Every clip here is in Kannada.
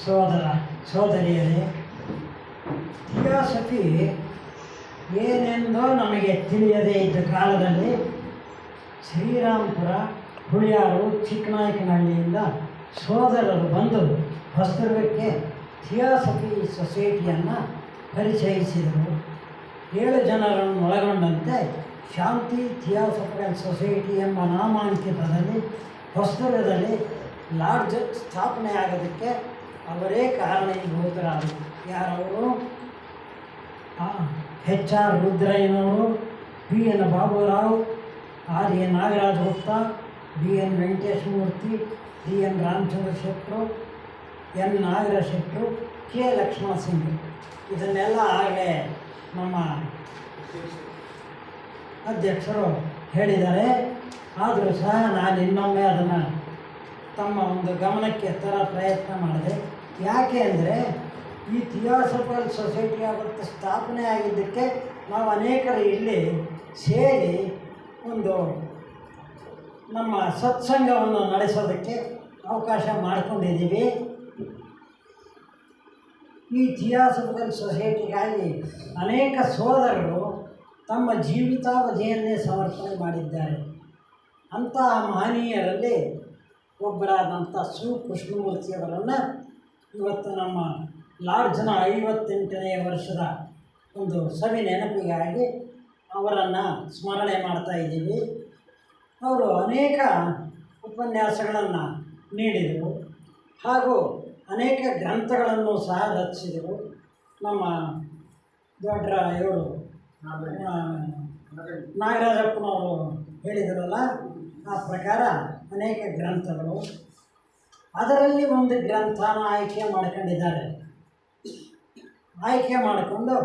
ಸೋದರ ಸೋದರಿಯರೇ, ಥಿಯಾಸಫಿ ಏನೆಂದೋ ನಮಗೆ ತಿಳಿಯದೇ ಇದ್ದ ಕಾಲದಲ್ಲಿ ಶ್ರೀರಾಮ್ಪುರ, ಹುಳಿಯಾರು, ಚಿಕ್ಕನಾಯಕನಹಳ್ಳಿಯಿಂದ ಸೋದರರು ಬಂದು ಹೊಸದುರ್ಗಕ್ಕೆ ಥಿಯಾಸಫಿ ಸೊಸೈಟಿಯನ್ನು ಪರಿಚಯಿಸಿದರು. 7 ಜನರನ್ನು ಒಳಗೊಂಡಂತೆ ಶಾಂತಿ ಥಿಯಾಸಫಿಕಲ್ ಸೊಸೈಟಿ ಎಂಬ ನಾಮಾಂಕಿತದಲ್ಲಿ ಹೊಸದುರ್ಗದಲ್ಲಿ ಲಾಡ್ಜ್ ಸ್ಥಾಪನೆಯಾಗೋದಕ್ಕೆ ಅವರೇ ಕಾರಣೀಭೂತರಾದರು. ಯಾರವರು? HR ರುದ್ರಯ್ಯನವರು, PN Baburao, RA Nagaraja Gupta, BN Venkateshamurthy, DN Ramachandra ಶೆಟ್ಟರು, N ನಾಗರ ಶೆಟ್ಟರು, K ಲಕ್ಷ್ಮಣ ಸಿಂಗ್. ಇದನ್ನೆಲ್ಲ ಆಗಲೇ ನಮ್ಮ ಅಧ್ಯಕ್ಷರು ಹೇಳಿದ್ದಾರೆ. ಆದರೂ ಸಹ ನಾನು ಇನ್ನೊಮ್ಮೆ ಅದನ್ನು ತಮ್ಮ ಒಂದು ಗಮನಕ್ಕೆ ತರೋ ಪ್ರಯತ್ನ ಮಾಡಿದೆ. ಯಾಕೆ ಅಂದರೆ ಈ ಥಿಯಾಸಫಿಕಲ್ ಸೊಸೈಟಿ ಅವತ್ತು ಸ್ಥಾಪನೆ ಆಗಿದ್ದಕ್ಕೆ ನಾವು ಅನೇಕರು ಇಲ್ಲಿ ಸೇರಿ ಒಂದು ನಮ್ಮ ಸತ್ಸಂಗವನ್ನು ನಡೆಸೋದಕ್ಕೆ ಅವಕಾಶ ಮಾಡಿಕೊಂಡಿದ್ದೀವಿ. ಈ ಥಿಯಾಸಫಿಕಲ್ ಸೊಸೈಟಿಗಾಗಿ ಅನೇಕ ಸೋದರರು ತಮ್ಮ ಜೀವಿತಾವಧಿಯನ್ನೇ ಸಮರ್ಪಣೆ ಮಾಡಿದ್ದಾರೆ. ಅಂತಹ ಮಹನೀಯರಲ್ಲಿ ಒಬ್ಬರಾದಂಥ ಸು ಕೃಷ್ಣಮೂರ್ತಿಯವರನ್ನು ಇವತ್ತು ನಮ್ಮ ಲಾಡ್ಜ್ನ 58ನೇ ವರ್ಷದ ಒಂದು ಸವಿ ನೆನಪಿಗಾಗಿ ಅವರನ್ನು ಸ್ಮರಣೆ ಮಾಡ್ತಾ ಇದ್ದೀವಿ. ಅವರು ಅನೇಕ ಉಪನ್ಯಾಸಗಳನ್ನು ನೀಡಿದರು ಹಾಗೂ ಅನೇಕ ಗ್ರಂಥಗಳನ್ನು ಸಹ ರಚಿಸಿದರು. ನಮ್ಮ ದೊಡ್ಡ ಇವರು ನಾಗರಾಜಪ್ಪನವರು ಹೇಳಿದರಲ್ಲ, ಆ ಪ್ರಕಾರ ಅನೇಕ ಗ್ರಂಥಗಳು. ಅದರಲ್ಲಿ ಒಂದು ಗ್ರಂಥನ ಆಯ್ಕೆ ಮಾಡ್ಕೊಂಡಿದ್ದಾರೆ. ಆಯ್ಕೆ ಮಾಡಿಕೊಂಡು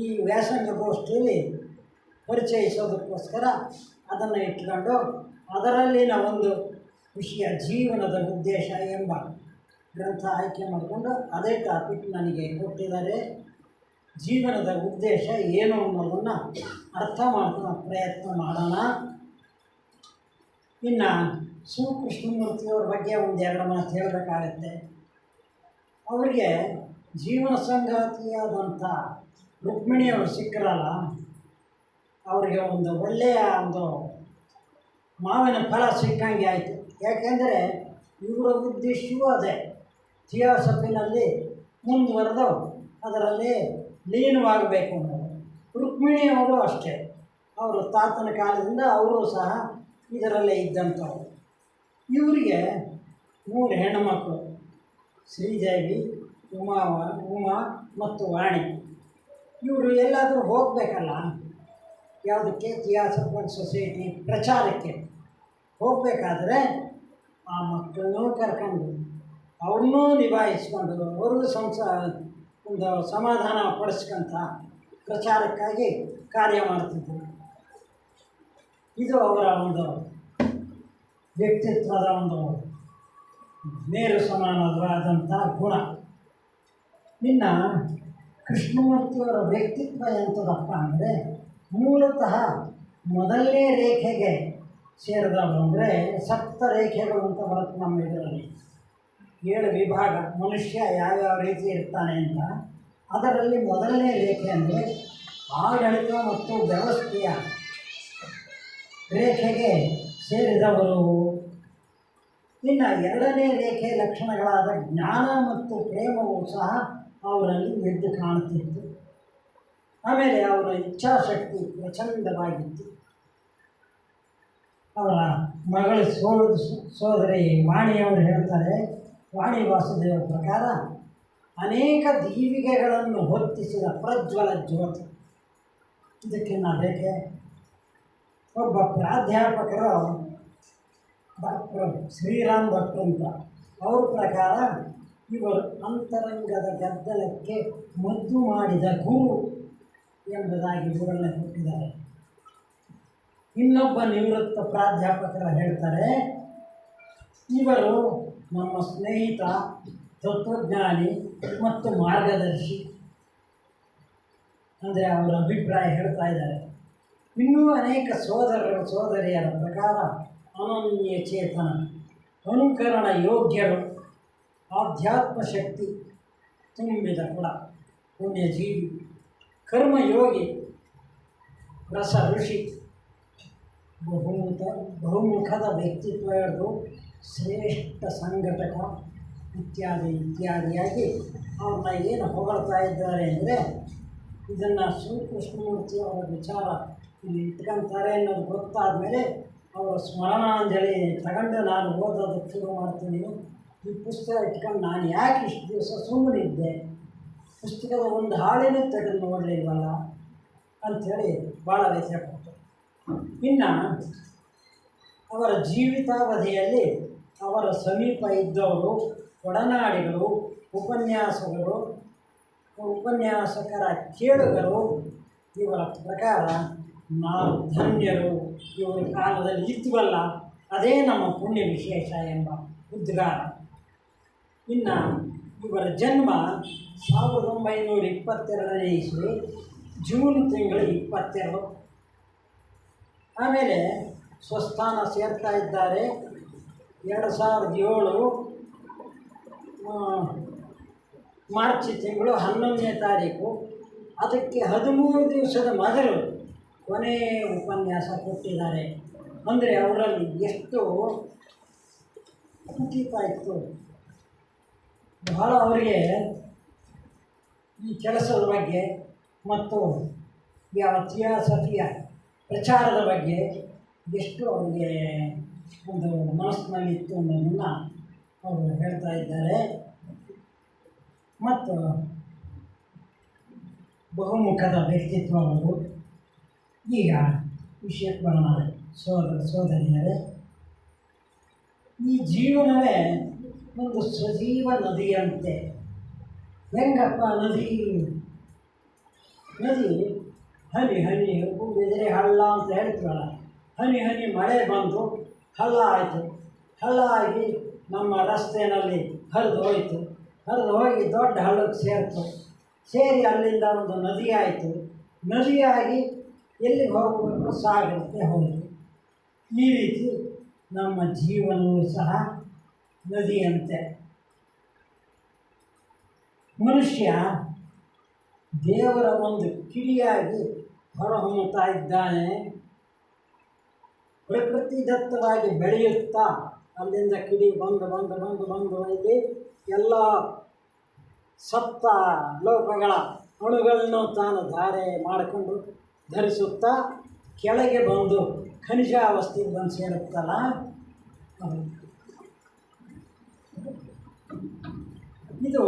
ಈ ವ್ಯಾಸಂಗ ಗೋಷ್ಠಿಯಲ್ಲಿ ಪರಿಚಯಿಸೋದಕ್ಕೋಸ್ಕರ ಅದನ್ನು ಇಟ್ಕೊಂಡು ಅದರಲ್ಲಿನ ಒಂದು ವಿಷಯ ಜೀವನದ ಉದ್ದೇಶ ಎಂಬ ಗ್ರಂಥ ಆಯ್ಕೆ ಮಾಡಿಕೊಂಡು ಅದೇ ಟಾಪಿಕ್ ನನಗೆ ಕೊಟ್ಟಿದ್ದಾರೆ. ಜೀವನದ ಉದ್ದೇಶ ಏನು ಅನ್ನೋದನ್ನು ಅರ್ಥ ಮಾಡ್ಕೊಳ್ಳೋ ಪ್ರಯತ್ನ ಮಾಡೋಣ. ಇನ್ನು ಸು ಕೃಷ್ಣಮೂರ್ತಿಯವ್ರ ಬಗ್ಗೆ ಒಂದೆರಡು ಮಾತು ಹೇಳಬೇಕಾಗತ್ತೆ. ಅವರಿಗೆ ಜೀವನ ಸಂಗಾತಿಯಾದಂಥ ರುಕ್ಮಿಣಿಯವರು ಸಿಕ್ಕರಲ್ಲ, ಅವರಿಗೆ ಒಂದು ಒಳ್ಳೆಯ ಒಂದು ಮಾವಿನ ಫಲ ಸಿಕ್ಕಂಗೆ ಆಯಿತು. ಯಾಕೆಂದರೆ ಇವರ ಉದ್ದೇಶವೂ ಅದೇ, ಥಿಯಾಸಫಿನಲ್ಲಿ ಮುಂದುವರೆದು ಅದರಲ್ಲಿ ಲೀನವಾಗಬೇಕು ಅನ್ನೋದು. ರುಕ್ಮಿಣಿಯವರು ಅಷ್ಟೇ, ಅವರು ತಾತನ ಕಾಲದಿಂದ ಅವರು ಸಹ ಇದರಲ್ಲೇ ಇದ್ದಂಥವ್ರು. ಇವರಿಗೆ 3 ಹೆಣ್ಣುಮಕ್ಕಳು, ಶ್ರೀದೇವಿ, ಉಮಾ ಮತ್ತು ವಾಣಿ. ಇವರು ಎಲ್ಲಾದರೂ ಹೋಗಬೇಕಲ್ಲ, ಯಾವುದಕ್ಕೆ? ಥಿಯಾಸಫಿಕಲ್ ಸೊಸೈಟಿ ಪ್ರಚಾರಕ್ಕೆ ಹೋಗಬೇಕಾದ್ರೆ ಆ ಮಕ್ಕಳನ್ನೂ ಕರ್ಕೊಂಡು ಅವ್ರನ್ನೂ ನಿಭಾಯಿಸ್ಕೊಂಡು ಅವ್ರಿಗೂ ಒಂದು ಸಮಾಧಾನ ಪಡಿಸ್ಕೊಂತ ಪ್ರಚಾರಕ್ಕಾಗಿ ಕಾರ್ಯ ಮಾಡ್ತಿದ್ದರು. ಇದು ಅವರ ಒಂದು ವ್ಯಕ್ತಿತ್ವದ ಒಂದು ಮೇರು ಸಮಾನವಾದಂಥ ಗುಣ. ಇನ್ನು ಕೃಷ್ಣಮೂರ್ತಿಯವರ ವ್ಯಕ್ತಿತ್ವ ಎಂಥದಪ್ಪ ಅಂದರೆ, ಮೂಲತಃ ಮೊದಲನೇ ರೇಖೆಗೆ ಸೇರಿದವರು. ಅಂದರೆ ಸಪ್ತ ರೇಖೆಗಳು ಅಂತ ಬರುತ್ತೆ ನಮ್ಮ ಇದರಲ್ಲಿ, 7 ವಿಭಾಗ ಮನುಷ್ಯ ಯಾವ್ಯಾವ ರೀತಿ ಇರ್ತಾನೆ ಅಂತ. ಅದರಲ್ಲಿ ಮೊದಲನೇ ರೇಖೆ ಅಂದರೆ ಆಡಳಿತ ಮತ್ತು ವ್ಯವಸ್ಥೆಯ ರೇಖೆಗೆ ಸೇರಿದವರು. ಇನ್ನು 2ನೇ ರೇಖೆ ಲಕ್ಷಣಗಳಾದ ಜ್ಞಾನ ಮತ್ತು ಪ್ರೇಮವೂ ಸಹ ಅವರಲ್ಲಿ ಎದ್ದು ಕಾಣುತ್ತಿತ್ತು. ಆಮೇಲೆ ಅವರ ಇಚ್ಛಾಶಕ್ತಿ ಪ್ರಚಂಡವಾಗಿತ್ತು. ಅವರ ಮಗಳು ಸೋದರಿ ವಾಣಿಯವರು ಹೇಳ್ತಾರೆ, ವಾಣಿ ವಾಸುದೇವ ಪ್ರಕಾರ ಅನೇಕ ದೀವಿಗೆಗಳನ್ನು ಹೊತ್ತಿಸಿದ ಪ್ರಜ್ವಲ ಜ್ಯೋತಿ. ಇದಕ್ಕಿನ್ನ ಬೇಕೆ? ಒಬ್ಬ ಪ್ರಾಧ್ಯಾಪಕರು ಡಾಕ್ಟರ್ ಶ್ರೀರಾಮ್ ಭಟ್ ಅಂತ, ಅವ್ರ ಪ್ರಕಾರ ಇವರು ಅಂತರಂಗದ ಗದ್ದಲಕ್ಕೆ ಮದ್ದು ಮಾಡಿದ ಗುರು ಎಂಬುದಾಗಿ ವಿವರಣೆ ಕೊಟ್ಟಿದ್ದಾರೆ. ಇನ್ನೊಬ್ಬ ನಿವೃತ್ತ ಪ್ರಾಧ್ಯಾಪಕರು ಹೇಳ್ತಾರೆ, ಇವರು ನಮ್ಮ ಸ್ನೇಹಿತ, ತತ್ವಜ್ಞಾನಿ ಮತ್ತು ಮಾರ್ಗದರ್ಶಿ ಅಂದರೆ ಅವರ ಅಭಿಪ್ರಾಯ ಹೇಳ್ತಾ ಇದ್ದಾರೆ. ಇನ್ನೂ ಅನೇಕ ಸೋದರಿಯರ ಪ್ರಕಾರ ಅನನ್ಯ ಚೇತನ, ಅನುಕರಣ ಯೋಗ್ಯರು ಆಧ್ಯಾತ್ಮ ಶಕ್ತಿ ತುಂಬಿದ ಕೂಡ ಪುಣ್ಯಜೀವಿ, ಕರ್ಮಯೋಗಿ, ರಸ ಋಷಿ, ಬಹುಮುಖದ ವ್ಯಕ್ತಿತ್ವ ಹಿಡಿದು ಶ್ರೇಷ್ಠ ಸಂಘಟಕ ಇತ್ಯಾದಿಯಾಗಿ ಅವ್ರನ್ನ ಏನು ಹೊಗಳ್ತಾ ಇದ್ದಾರೆ ಅಂದರೆ, ಇದನ್ನು ಶ್ರೀಕೃಷ್ಣಮೂರ್ತಿ ಅವರ ವಿಚಾರ ಇಲ್ಲಿ ಇಟ್ಕೊಂತಾರೆ ಅನ್ನೋದು ಗೊತ್ತಾದ ಮೇಲೆ ಅವರ ಸ್ಮರಣಾಂಜಲಿ ತಗೊಂಡು ನಾನು ಓದೋದಕ್ಕೆ ಶುರು ಮಾಡ್ತೀನಿ. ಈ ಪುಸ್ತಕ ಇಟ್ಕೊಂಡು ನಾನು ಯಾಕೆ ಇಷ್ಟು ದಿವಸ ಸುಮ್ಮನಿದ್ದೆ, ಪುಸ್ತಕದ ಒಂದು ಹಾಳೆನೂ ತೆಗೆದು ನೋಡಲಿಲ್ವಲ್ಲ ಅಂಥೇಳಿ ಭಾಳ ವ್ಯತ್ಯಾಸಪಟ್ಟು. ಇನ್ನು ಅವರ ಜೀವಿತಾವಧಿಯಲ್ಲಿ ಅವರ ಸಮೀಪ ಇದ್ದವರು, ಒಡನಾಡಿಗಳು, ಉಪನ್ಯಾಸಕರ ಕೇಳುಗರು, ಇವರ ಪ್ರಕಾರ ನಾವು ಧನ್ಯರು, ಇವರ ಕಾಲದಲ್ಲಿ ಇದ್ವಲ್ಲ ಅದೇ ನಮ್ಮ ಪುಣ್ಯ ವಿಶೇಷ ಎಂಬ ಉದ್ಗಾರ. ಇನ್ನು ಇವರ ಜನ್ಮ 1922ನೇ ಇಸ್ವಿ ಜೂನ್ ತಿಂಗಳು 22. ಆಮೇಲೆ ಸ್ವಸ್ಥಾನ ಸೇರ್ತಾ ಇದ್ದಾರೆ 2007 ಮಾರ್ಚ್ ತಿಂಗಳು 11ನೇ ತಾರೀಕು. ಅದಕ್ಕೆ 13 ದಿವಸದ ಮೊದಲು ಕೊನೆಯ ಉಪನ್ಯಾಸ ಕೊಟ್ಟಿದ್ದಾರೆ. ಅಂದರೆ ಅವರಲ್ಲಿ ಎಷ್ಟು ಕುತೂಹಲ ಇತ್ತು, ಬಹಳ ಅವರಿಗೆ ಈ ಕೆಲಸದ ಬಗ್ಗೆ ಮತ್ತು ಯಾವ ಥಿಯಾಸಫಿಯ ಪ್ರಚಾರದ ಬಗ್ಗೆ ಎಷ್ಟು ಅವರಿಗೆ ಒಂದು ಮನಸ್ಸಿನಲ್ಲಿತ್ತು ಅನ್ನೋದನ್ನು ಅವರು ಹೇಳ್ತಾ ಇದ್ದಾರೆ. ಮತ್ತು ಬಹುಮುಖದ ವ್ಯಕ್ತಿತ್ವ ಅವರು. ಈಗ ವಿಷಯಕ್ಕೆ ಬರೋಣ ಸೋದರಿಯರೇ. ಈ ಜೀವನವೇ ಒಂದು ಸಜೀವ ನದಿಯಂತೆ. ಹೆಂಗಪ್ಪ ನದಿ ಹನಿ ಹನಿ ಬೆದರೆ ಹಳ್ಳ ಅಂತ ಹೇಳ್ತೀವಲ್ಲ, ಹನಿ ಹನಿ ಮಳೆ ಬಂದು ಹಳ್ಳ ಆಯಿತು. ಹಳ್ಳ ಆಗಿ ನಮ್ಮ ರಸ್ತೆಯಲ್ಲಿ ಹರಿದು ಹೋಯಿತು. ಹರಿದು ಹೋಗಿ ದೊಡ್ಡ ಹಳ್ಳಕ್ಕೆ ಸೇರಿತು. ಸೇರಿ ಅಲ್ಲಿಂದ ಒಂದು ನದಿ ಆಯಿತು. ನದಿಯಾಗಿ ಎಲ್ಲಿಗೆ ಹೋಗಬೇಕು, ಸಾಗರಕ್ಕೆ ಹೋಯಿತು. ಈ ರೀತಿ ನಮ್ಮ ಜೀವನವೂ ಸಹ ನದಿಯಂತೆ. ಮನುಷ್ಯ ದೇವರ ಒಂದು ಕಿಡಿಯಾಗಿ ಹೊರಹೊಮ್ಮುತ್ತಾ ಇದ್ದಾನೆ. ಪ್ರಕೃತಿದತ್ತವಾಗಿ ಬೆಳೆಯುತ್ತಾ ಅಲ್ಲಿಂದ ಕಿಡಿ ಬಂದು ಇಲ್ಲಿ ಎಲ್ಲ ಸಪ್ತ ಲೋಕಗಳ ಅಣುಗಳನ್ನು ತಾನು ಧಾರೆ ಮಾಡಿಕೊಂಡು ಧರಿಸುತ್ತಾ ಕೆಳಗೆ ಬಂದು ಖನಿಜಾವಸ್ಥೆಗೆ ಬಂದು ಸೇರುತ್ತಲ್ಲ, ಇದು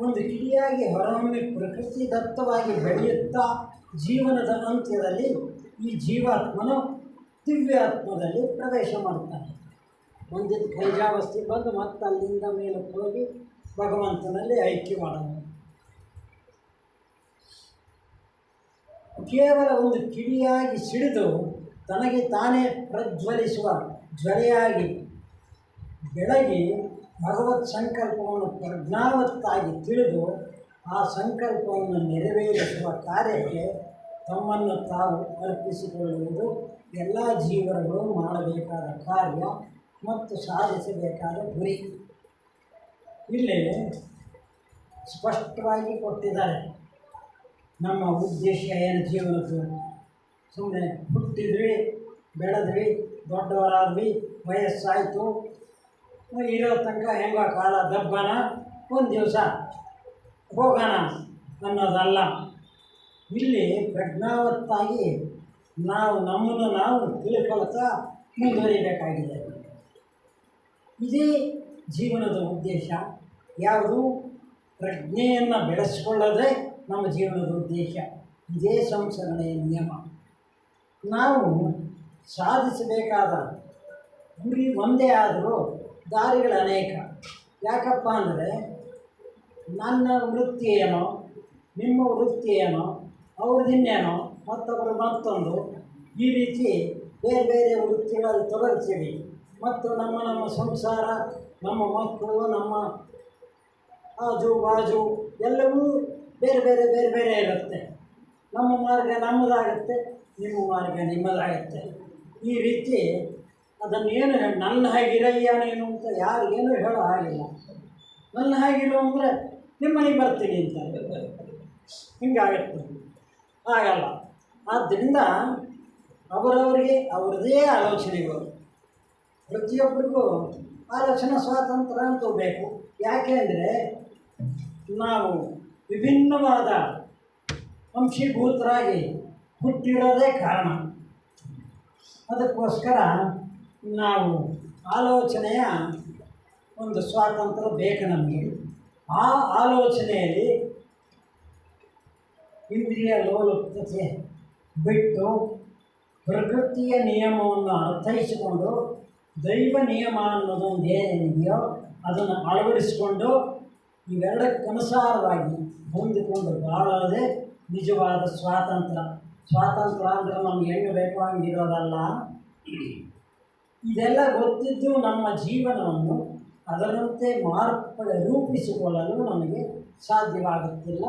ಒಂದು ಕಿಡಿಯಾಗಿ ಹೊರಹೊಮ್ಮಿ ಪ್ರಕೃತಿದತ್ತವಾಗಿ ಬೆಳೆಯುತ್ತಾ ಜೀವನದ ಅಂತ್ಯದಲ್ಲಿ ಈ ಜೀವಾತ್ಮನು ದಿವ್ಯಾತ್ಮದಲ್ಲಿ ಪ್ರವೇಶ ಮಾಡ್ತಾನೆ. ಒಂದಿದ್ದು ಖನಿಜಾವಸ್ಥೆ ಬಂದು ಮತ್ತೆ ಅಲ್ಲಿಂದ ಮೇಲಕ್ಕೆ ಹೋಗಿ ಭಗವಂತನಲ್ಲಿ ಐಕ್ಯ ಮಾಡೋದು. ಕೇವಲ ಒಂದು ಕಿಡಿಯಾಗಿ ಸಿಡಿದು ತನಗೆ ತಾನೇ ಪ್ರಜ್ವಲಿಸುವ ಜ್ವಲೆಯಾಗಿ ಬೆಳಗಿ ಭಗವತ್ ಸಂಕಲ್ಪವನ್ನು ಪ್ರಜ್ಞಾವತ್ತಾಗಿ ತಿಳಿದು ಆ ಸಂಕಲ್ಪವನ್ನು ನೆರವೇರಿಸುವ ಕಾರ್ಯಕ್ಕೆ ತಮ್ಮನ್ನು ತಾವು ಅರ್ಪಿಸಿಕೊಳ್ಳುವುದು ಎಲ್ಲ ಜೀವನಗಳು ಮಾಡಬೇಕಾದ ಕಾರ್ಯ ಮತ್ತು ಸಾಧಿಸಬೇಕಾದ ಗುರಿ. ಇಲ್ಲಿ ಸ್ಪಷ್ಟವಾಗಿ ಕೊಟ್ಟಿದ್ದಾರೆ. ನಮ್ಮ ಉದ್ದೇಶ ಏನು ಜೀವನದ್ದು? ಸುಮ್ಮನೆ ಹುಟ್ಟಿದ್ವಿ, ಬೆಳೆದ್ವಿ, ದೊಡ್ಡವರಾದ್ವಿ, ವಯಸ್ಸಾಯಿತು, ಇರೋ ತನಕ ಹೆಂಗೋ ಕಾಲ ದಬ್ಬನ, ಒಂದು ದಿವಸ ಹೋಗೋಣ ಅನ್ನೋದಲ್ಲ. ಇಲ್ಲಿ ಪ್ರಜ್ಞಾವತ್ತಾಗಿ ನಾವು ನಮ್ಮನ್ನು ನಾವು ತಿಳ್ಕೊಳ್ತಾ ಮುಂದುವರಿಬೇಕಾಗಿದೆ. ಇದೇ ಜೀವನದ ಉದ್ದೇಶ. ಯಾವುದು? ಪ್ರಜ್ಞೆಯನ್ನು ಬೆಳೆಸ್ಕೊಳ್ಳೋದೇ ನಮ್ಮ ಜೀವನದ ಉದ್ದೇಶ. ಇದೇ ಸಂಸರಣೆಯ ನಿಯಮ. ನಾವು ಸಾಧಿಸಬೇಕಾದ ಗುರಿ ಒಂದೇ ಆದರೂ ದಾರಿಗಳು ಅನೇಕ. ಯಾಕಪ್ಪ ಅಂದರೆ ನನ್ನ ವೃತ್ತಿ ಏನೋ, ನಿಮ್ಮ ವೃತ್ತಿ ಏನೋ, ಅವ್ರದ್ದಿನ್ನೇನೋ, ಮತ್ತೊಬ್ಬರು ಮತ್ತೊಂದು, ಈ ರೀತಿ ಬೇರೆ ಬೇರೆ ವೃತ್ತಿಗಳಲ್ಲಿ ತೊಡಗ್ತೀವಿ. ಮತ್ತು ನಮ್ಮ ಸಂಸಾರ, ನಮ್ಮ ಮಕ್ಕಳು, ನಮ್ಮ ಆಜು ಬಾಜು ಎಲ್ಲವೂ ಬೇರೆ ಬೇರೆ ಇರುತ್ತೆ. ನಮ್ಮ ಮಾರ್ಗ ನಮ್ಮದಾಗುತ್ತೆ, ನಿಮ್ಮ ಮಾರ್ಗ ನಿಮ್ಮದಾಗುತ್ತೆ. ಈ ರೀತಿ ಅದನ್ನೇನು ನನ್ನ ಹಾಗಿರಯ್ಯ ನೀನು ಅಂತ ಯಾರಿಗೇನು ಹೇಳೋ ಹಾಗಿಲ್ಲ. ನನ್ನ ಹಾಗಿರು ಅಂದರೆ ನಿಮ್ಮ ಮನೆಗೆ ಬರ್ತೀನಿ ಅಂತ ಹಿಂಗಾಗತ್ತೆ. ಆಗಲ್ಲ. ಆದ್ದರಿಂದ ಅವರವರಿಗೆ ಅವರದೇ ಆಲೋಚನೆಗಳು. ಪ್ರತಿಯೊಬ್ಬರಿಗೂ ಆಲೋಚನಾ ಸ್ವಾತಂತ್ರ್ಯ ಅಂತೂ ಬೇಕು. ಯಾಕೆ ಅಂದರೆ ನಾವು ವಿಭಿನ್ನವಾದ ಅಂಶೀಭೂತರಾಗಿ ಹುಟ್ಟಿರೋದೇ ಕಾರಣ. ಅದಕ್ಕೋಸ್ಕರ ನಾವು ಆಲೋಚನೆಯ ಒಂದು ಸ್ವಾತಂತ್ರ್ಯ ಬೇಕು ನಮಗೆ. ಆ ಆಲೋಚನೆಯಲ್ಲಿ ಇಂದ್ರಿಯ ಲೋಲುಪ್ತತೆ ಬಿಟ್ಟು ಪ್ರಕೃತಿಯ ನಿಯಮವನ್ನು ಅರ್ಥೈಸಿಕೊಂಡು ದೈವ ನಿಯಮ ಅನ್ನೋದೊಂದು ಏನಿದೆಯೋ ಅದನ್ನು ಅಳವಡಿಸಿಕೊಂಡು ಇವೆರಡಕ್ಕನುಸಾರವಾಗಿ ಹೊಂದಿಕೊಂಡು ಬಾಳೋದೇ ನಿಜವಾದ ಸ್ವಾತಂತ್ರ್ಯ. ಸ್ವಾತಂತ್ರ್ಯ ಅಂದರೆ ನಮ್ಗೆ ಹೆಂಗೆ ಬೇಕೋ ಹಂಗಿರೋದಲ್ಲ. ಇದೆಲ್ಲ ಗೊತ್ತಿದ್ದು ನಮ್ಮ ಜೀವನವನ್ನು ಅದರಂತೆ ರೂಪಿಸಿಕೊಳ್ಳಲು ನಮಗೆ ಸಾಧ್ಯವಾಗುತ್ತಿಲ್ಲ.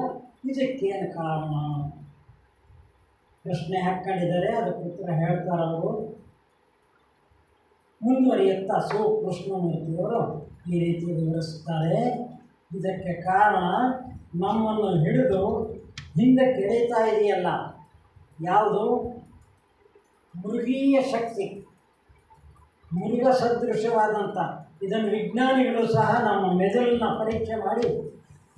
ಇದಕ್ಕೇನು ಕಾರಣ? ಪ್ರಶ್ನೆ ಹಾಕ್ಕೊಂಡಿದ್ದಾರೆ, ಅದಕ್ಕೆ ಉತ್ತರ ಹೇಳ್ತಾರವರು. ಮುಂದುವರಿಯುತ್ತಾ ಕೃಷ್ಣಮೂರ್ತಿಯವರು ಈ ರೀತಿ ವಿವರಿಸ್ತಾರೆ. ಇದಕ್ಕೆ ಕಾರಣ ನಮ್ಮನ್ನು ಹಿಡಿದು ಹಿಂದಕ್ಕೆ ಎಳೀತಾ ಇದೆಯಲ್ಲ, ಯಾವುದು? ಮೃಗೀಯ ಶಕ್ತಿ, ಮೃಗ ಸದೃಶವಾದಂಥ. ಇದನ್ನು ವಿಜ್ಞಾನಿಗಳು ಸಹ ನಮ್ಮ ಮೆದುಳನ್ನ ಪರೀಕ್ಷೆ ಮಾಡಿ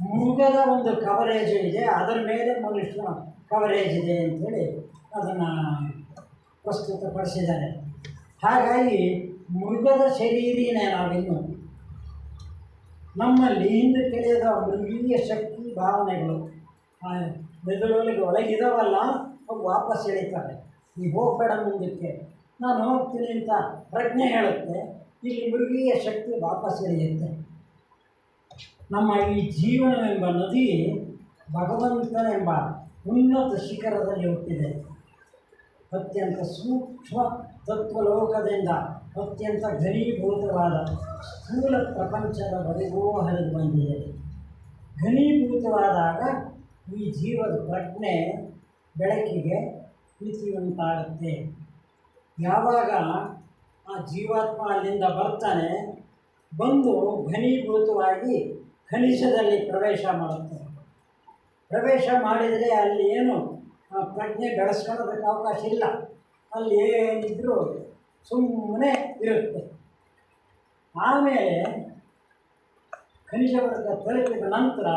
ಮೃಗದ ಒಂದು ಕವರೇಜ್ ಇದೆ, ಅದರ ಮೇಲೆ ಮನುಷ್ಯನ ಕವರೇಜ್ ಇದೆ ಅಂಥೇಳಿ ಅದನ್ನು ಪ್ರಸ್ತುತಪಡಿಸಿದ್ದಾರೆ. ಹಾಗಾಗಿ ಮೃಗದ ಶರೀರಿನೇ ನಾವಿನ್ನು. ನಮ್ಮಲ್ಲಿ ಹಿಂದಕ್ಕೆ ಎಳೆಯದ ಮೃಗೀಯ ಶಕ್ತಿ ಭಾವನೆಗಳು ಮೆದುಳೊಳಗೆ ಒಳಗಿದಾವಲ್ಲ, ಅವು ವಾಪಸ್ ಎಳೀತಾರೆ. ನೀವು ಹೋಗಬೇಡ ಮುಂದಕ್ಕೆ, ನಾನು ಹೋಗ್ತೀನಿ ಅಂತ ಪ್ರಜ್ಞೆ ಹೇಳುತ್ತೆ. ಇಲ್ಲಿ ಮೃಗೀಯ ಶಕ್ತಿ ವಾಪಸ್ ಎಳೆಯುತ್ತೆ. ನಮ್ಮ ಈ ಜೀವನವೆಂಬ ನದಿ ಭಗವಂತನೆಂಬ ಉನ್ನತ ಶಿಖರದಲ್ಲಿ ಹುಟ್ಟಿದೆ. ಅತ್ಯಂತ ಸೂಕ್ಷ್ಮ ತತ್ವಲೋಕದಿಂದ ಅತ್ಯಂತ ಘನೀಭೂತವಾದ ಸ್ಥೂಲ ಪ್ರಪಂಚದವರೆಗೂ ಹರಿದು ಬಂದಿದೆ. ಘನೀಭೂತವಾದಾಗ ಈ ಜೀವದ ಪ್ರಜ್ಞೆ ಬೆಳಕಿಗೆ ಮಿತಿ ಉಂಟಾಗುತ್ತೆ. ಯಾವಾಗ ಆ ಜೀವಾತ್ಮ ಅಲ್ಲಿಂದ ಬರ್ತಾನೆ, ಬಂದು ಘನೀಭೂತವಾಗಿ ಖನಿಜದಲ್ಲಿ ಪ್ರವೇಶ ಮಾಡುತ್ತೆ. ಪ್ರವೇಶ ಮಾಡಿದರೆ ಅಲ್ಲಿ ಏನು ಪ್ರಜ್ಞೆ ಬೆಳೆಸ್ಕೊಳ್ಳೋದಕ್ಕೆ ಅವಕಾಶ ಇಲ್ಲ. ಅಲ್ಲಿ ಏನಿದ್ರೂ ಸುಮ್ಮನೆ ಇರುತ್ತೆ. ಆಮೇಲೆ ಖನಿಜ ವರ್ಗ ತಲುಪಿದ ನಂತರ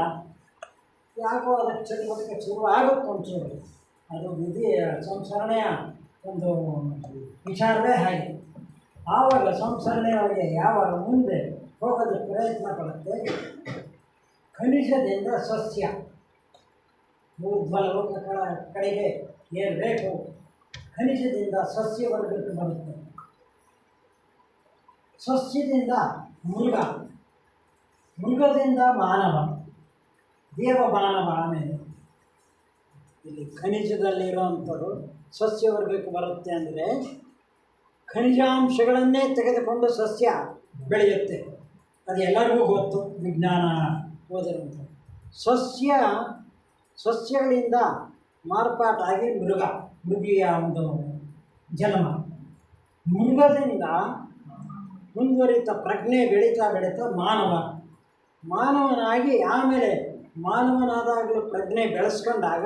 ಯಾಕೋ ಅದಕ್ಕೆ ಚಟುವಟಿಕೆ ಶುರು ಆಗುತ್ತೆ ಒಂಚೂರು. ಅದು ವಿಧಿ ಸಂಸ್ಕರಣೆಯ ಒಂದು ವಿಚಾರವೇ ಹಾಗೆ. ಆವಾಗ ಸಂಸ್ಕರಣೆಯೊಳಗೆ ಯಾವಾಗ ಮುಂದೆ ಹೋಗೋದಕ್ಕೆ ಪ್ರಯತ್ನ ಪಡುತ್ತೆ, ಖನಿಜದಿಂದ ಸಸ್ಯ ಊರ್ಧ್ವ ಲೋಕಗಳ ಕಡೆಗೆ ಏನು ಬೇಕು, ಖನಿಜದಿಂದ ಸಸ್ಯ ವರ್ಗಕ್ಕೆ ಬರುತ್ತೆ. ಸಸ್ಯದಿಂದ ಮೃಗ, ಮೃಗದಿಂದ ಮಾನವ, ದೇವಮಾನವ. ಆಮೇಲೆ ಇಲ್ಲಿ ಖನಿಜದಲ್ಲಿರುವಂಥದ್ದು ಸಸ್ಯವರ್ಗಕ್ಕೆ ಬರುತ್ತೆ. ಅಂದರೆ ಖನಿಜಾಂಶಗಳನ್ನೇ ತೆಗೆದುಕೊಂಡು ಸಸ್ಯ ಬೆಳೆಯುತ್ತೆ. ಅದು ಎಲ್ಲರಿಗೂ ಗೊತ್ತು, ವಿಜ್ಞಾನ ಓದಿರುವಂಥ. ಸಸ್ಯಗಳಿಂದ ಮಾರ್ಪಾಟಾಗಿ ಮೃಗೀಯ ಒಂದು ಜನ್ಮ. ಮೃಗದಿಂದ ಮುಂದುವರಿತ ಪ್ರಜ್ಞೆ ಬೆಳೀತಾ ಮಾನವನಾಗಿ ಆಮೇಲೆ ಮಾನವನಾದಾಗಲೂ ಪ್ರಜ್ಞೆ ಬೆಳೆಸ್ಕೊಂಡಾಗ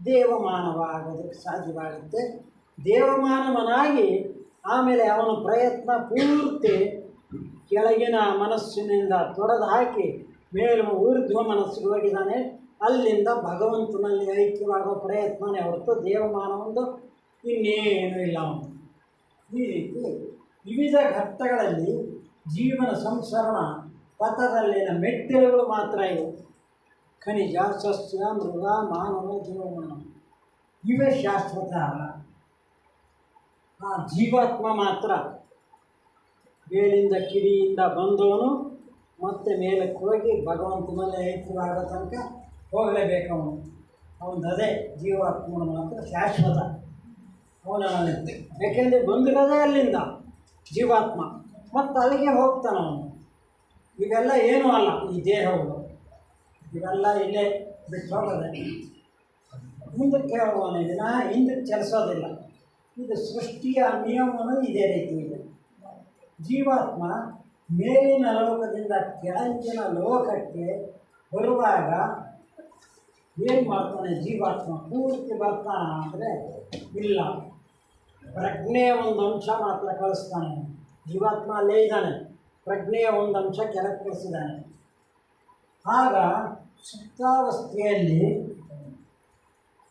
ದೇವಮಾನವ ಆಗೋದಕ್ಕೆ ಸಾಧ್ಯವಾಗುತ್ತೆ. ದೇವಮಾನವನಾಗಿ ಆಮೇಲೆ ಅವನ ಪ್ರಯತ್ನ ಪೂರ್ತಿ ಕೆಳಗಿನ ಮನಸ್ಸಿನಿಂದ ತೊಡೆದು ಹಾಕಿ ಮೇಲು ಊರ್ಧ್ವ ಮನಸ್ಸಿಗೆ ಹೋಗಿದ್ದಾನೆ. ಅಲ್ಲಿಂದ ಭಗವಂತನಲ್ಲಿ ಐಕ್ಯವಾಗೋ ಪ್ರಯತ್ನನೇ ಹೊರತು ದೇವಮಾನವೊಂದು ಇನ್ನೇನು ಇಲ್ಲ ಅವನು. ಈ ರೀತಿ ವಿವಿಧ ಘಟ್ಟಗಳಲ್ಲಿ ಜೀವನ ಸಂಸರಣ ಪಥದಲ್ಲಿನ ಮೆಟ್ಟಿಲುಗಳು ಮಾತ್ರ ಇವು. ಖನಿಜ, ಸಸ್ಯ, ಮೃಗ, ಮಾನವ, ಜೀವಮಾನವ ಇವೇ ಶಾಶ್ವತ ಅಲ್ಲ. ಆ ಜೀವಾತ್ಮ ಮಾತ್ರ ಮೇಲಿಂದ ಕಿಡಿಯಿಂದ ಬಂದವನು ಮತ್ತೆ ಮೇಲಕ್ಕೆ ಹೋಗಿ ಭಗವಂತನಲ್ಲಿ ಐಕ್ಯವಾಗೋ ತನಕ ಹೋಗಲೇಬೇಕು. ಅವನದೇ ಜೀವಾತ್ಮನ ಮಾತ್ರ ಶಾಶ್ವತ. ಅವನ ಯಾಕೆಂದರೆ ಬಂದಿರೋದೇ ಅಲ್ಲಿಂದ ಜೀವಾತ್ಮ, ಮತ್ತು ಅಲ್ಲಿಗೆ ಹೋಗ್ತಾನವನು. ಇವೆಲ್ಲ ಏನೂ ಅಲ್ಲ ಈ ದೇಹಗಳು, ಇವೆಲ್ಲ ಇಲ್ಲೇ ಬಿಟ್ಟು ಹೋಗೋದೆ. ಮುಂದಕ್ಕೆ ಹೋಗೋಣ, ದಿನ ಹಿಂದಕ್ಕೆ ಚಲಿಸೋದಿಲ್ಲ. ಇದು ಸೃಷ್ಟಿಯ ನಿಯಮವೂ ಇದೇ ರೀತಿ ಇದೆ. ಜೀವಾತ್ಮ ಮೇಲಿನ ಲೋಕದಿಂದ ಕೆಳಗಿನ ಲೋಕಕ್ಕೆ ಬರುವಾಗ ಏನು ಮಾಡ್ತಾನೆ ಜೀವಾತ್ಮ? ಪೂರ್ತಿ ಬರ್ತಾನ ಅಂದರೆ ಇಲ್ಲ, ಪ್ರಜ್ಞೆಯ ಒಂದು ಅಂಶ ಮಾತ್ರ ಕಳಿಸ್ತಾನೆ. ಜೀವಾತ್ಮ ಅಲ್ಲೇ ಇದ್ದಾನೆ, ಪ್ರಜ್ಞೆಯ ಒಂದು ಅಂಶ ಕೆಳಗೆ ಕಳಿಸಿದ್ದಾನೆ. ಆಗ ಸುಪ್ತಾವಸ್ಥೆಯಲ್ಲಿ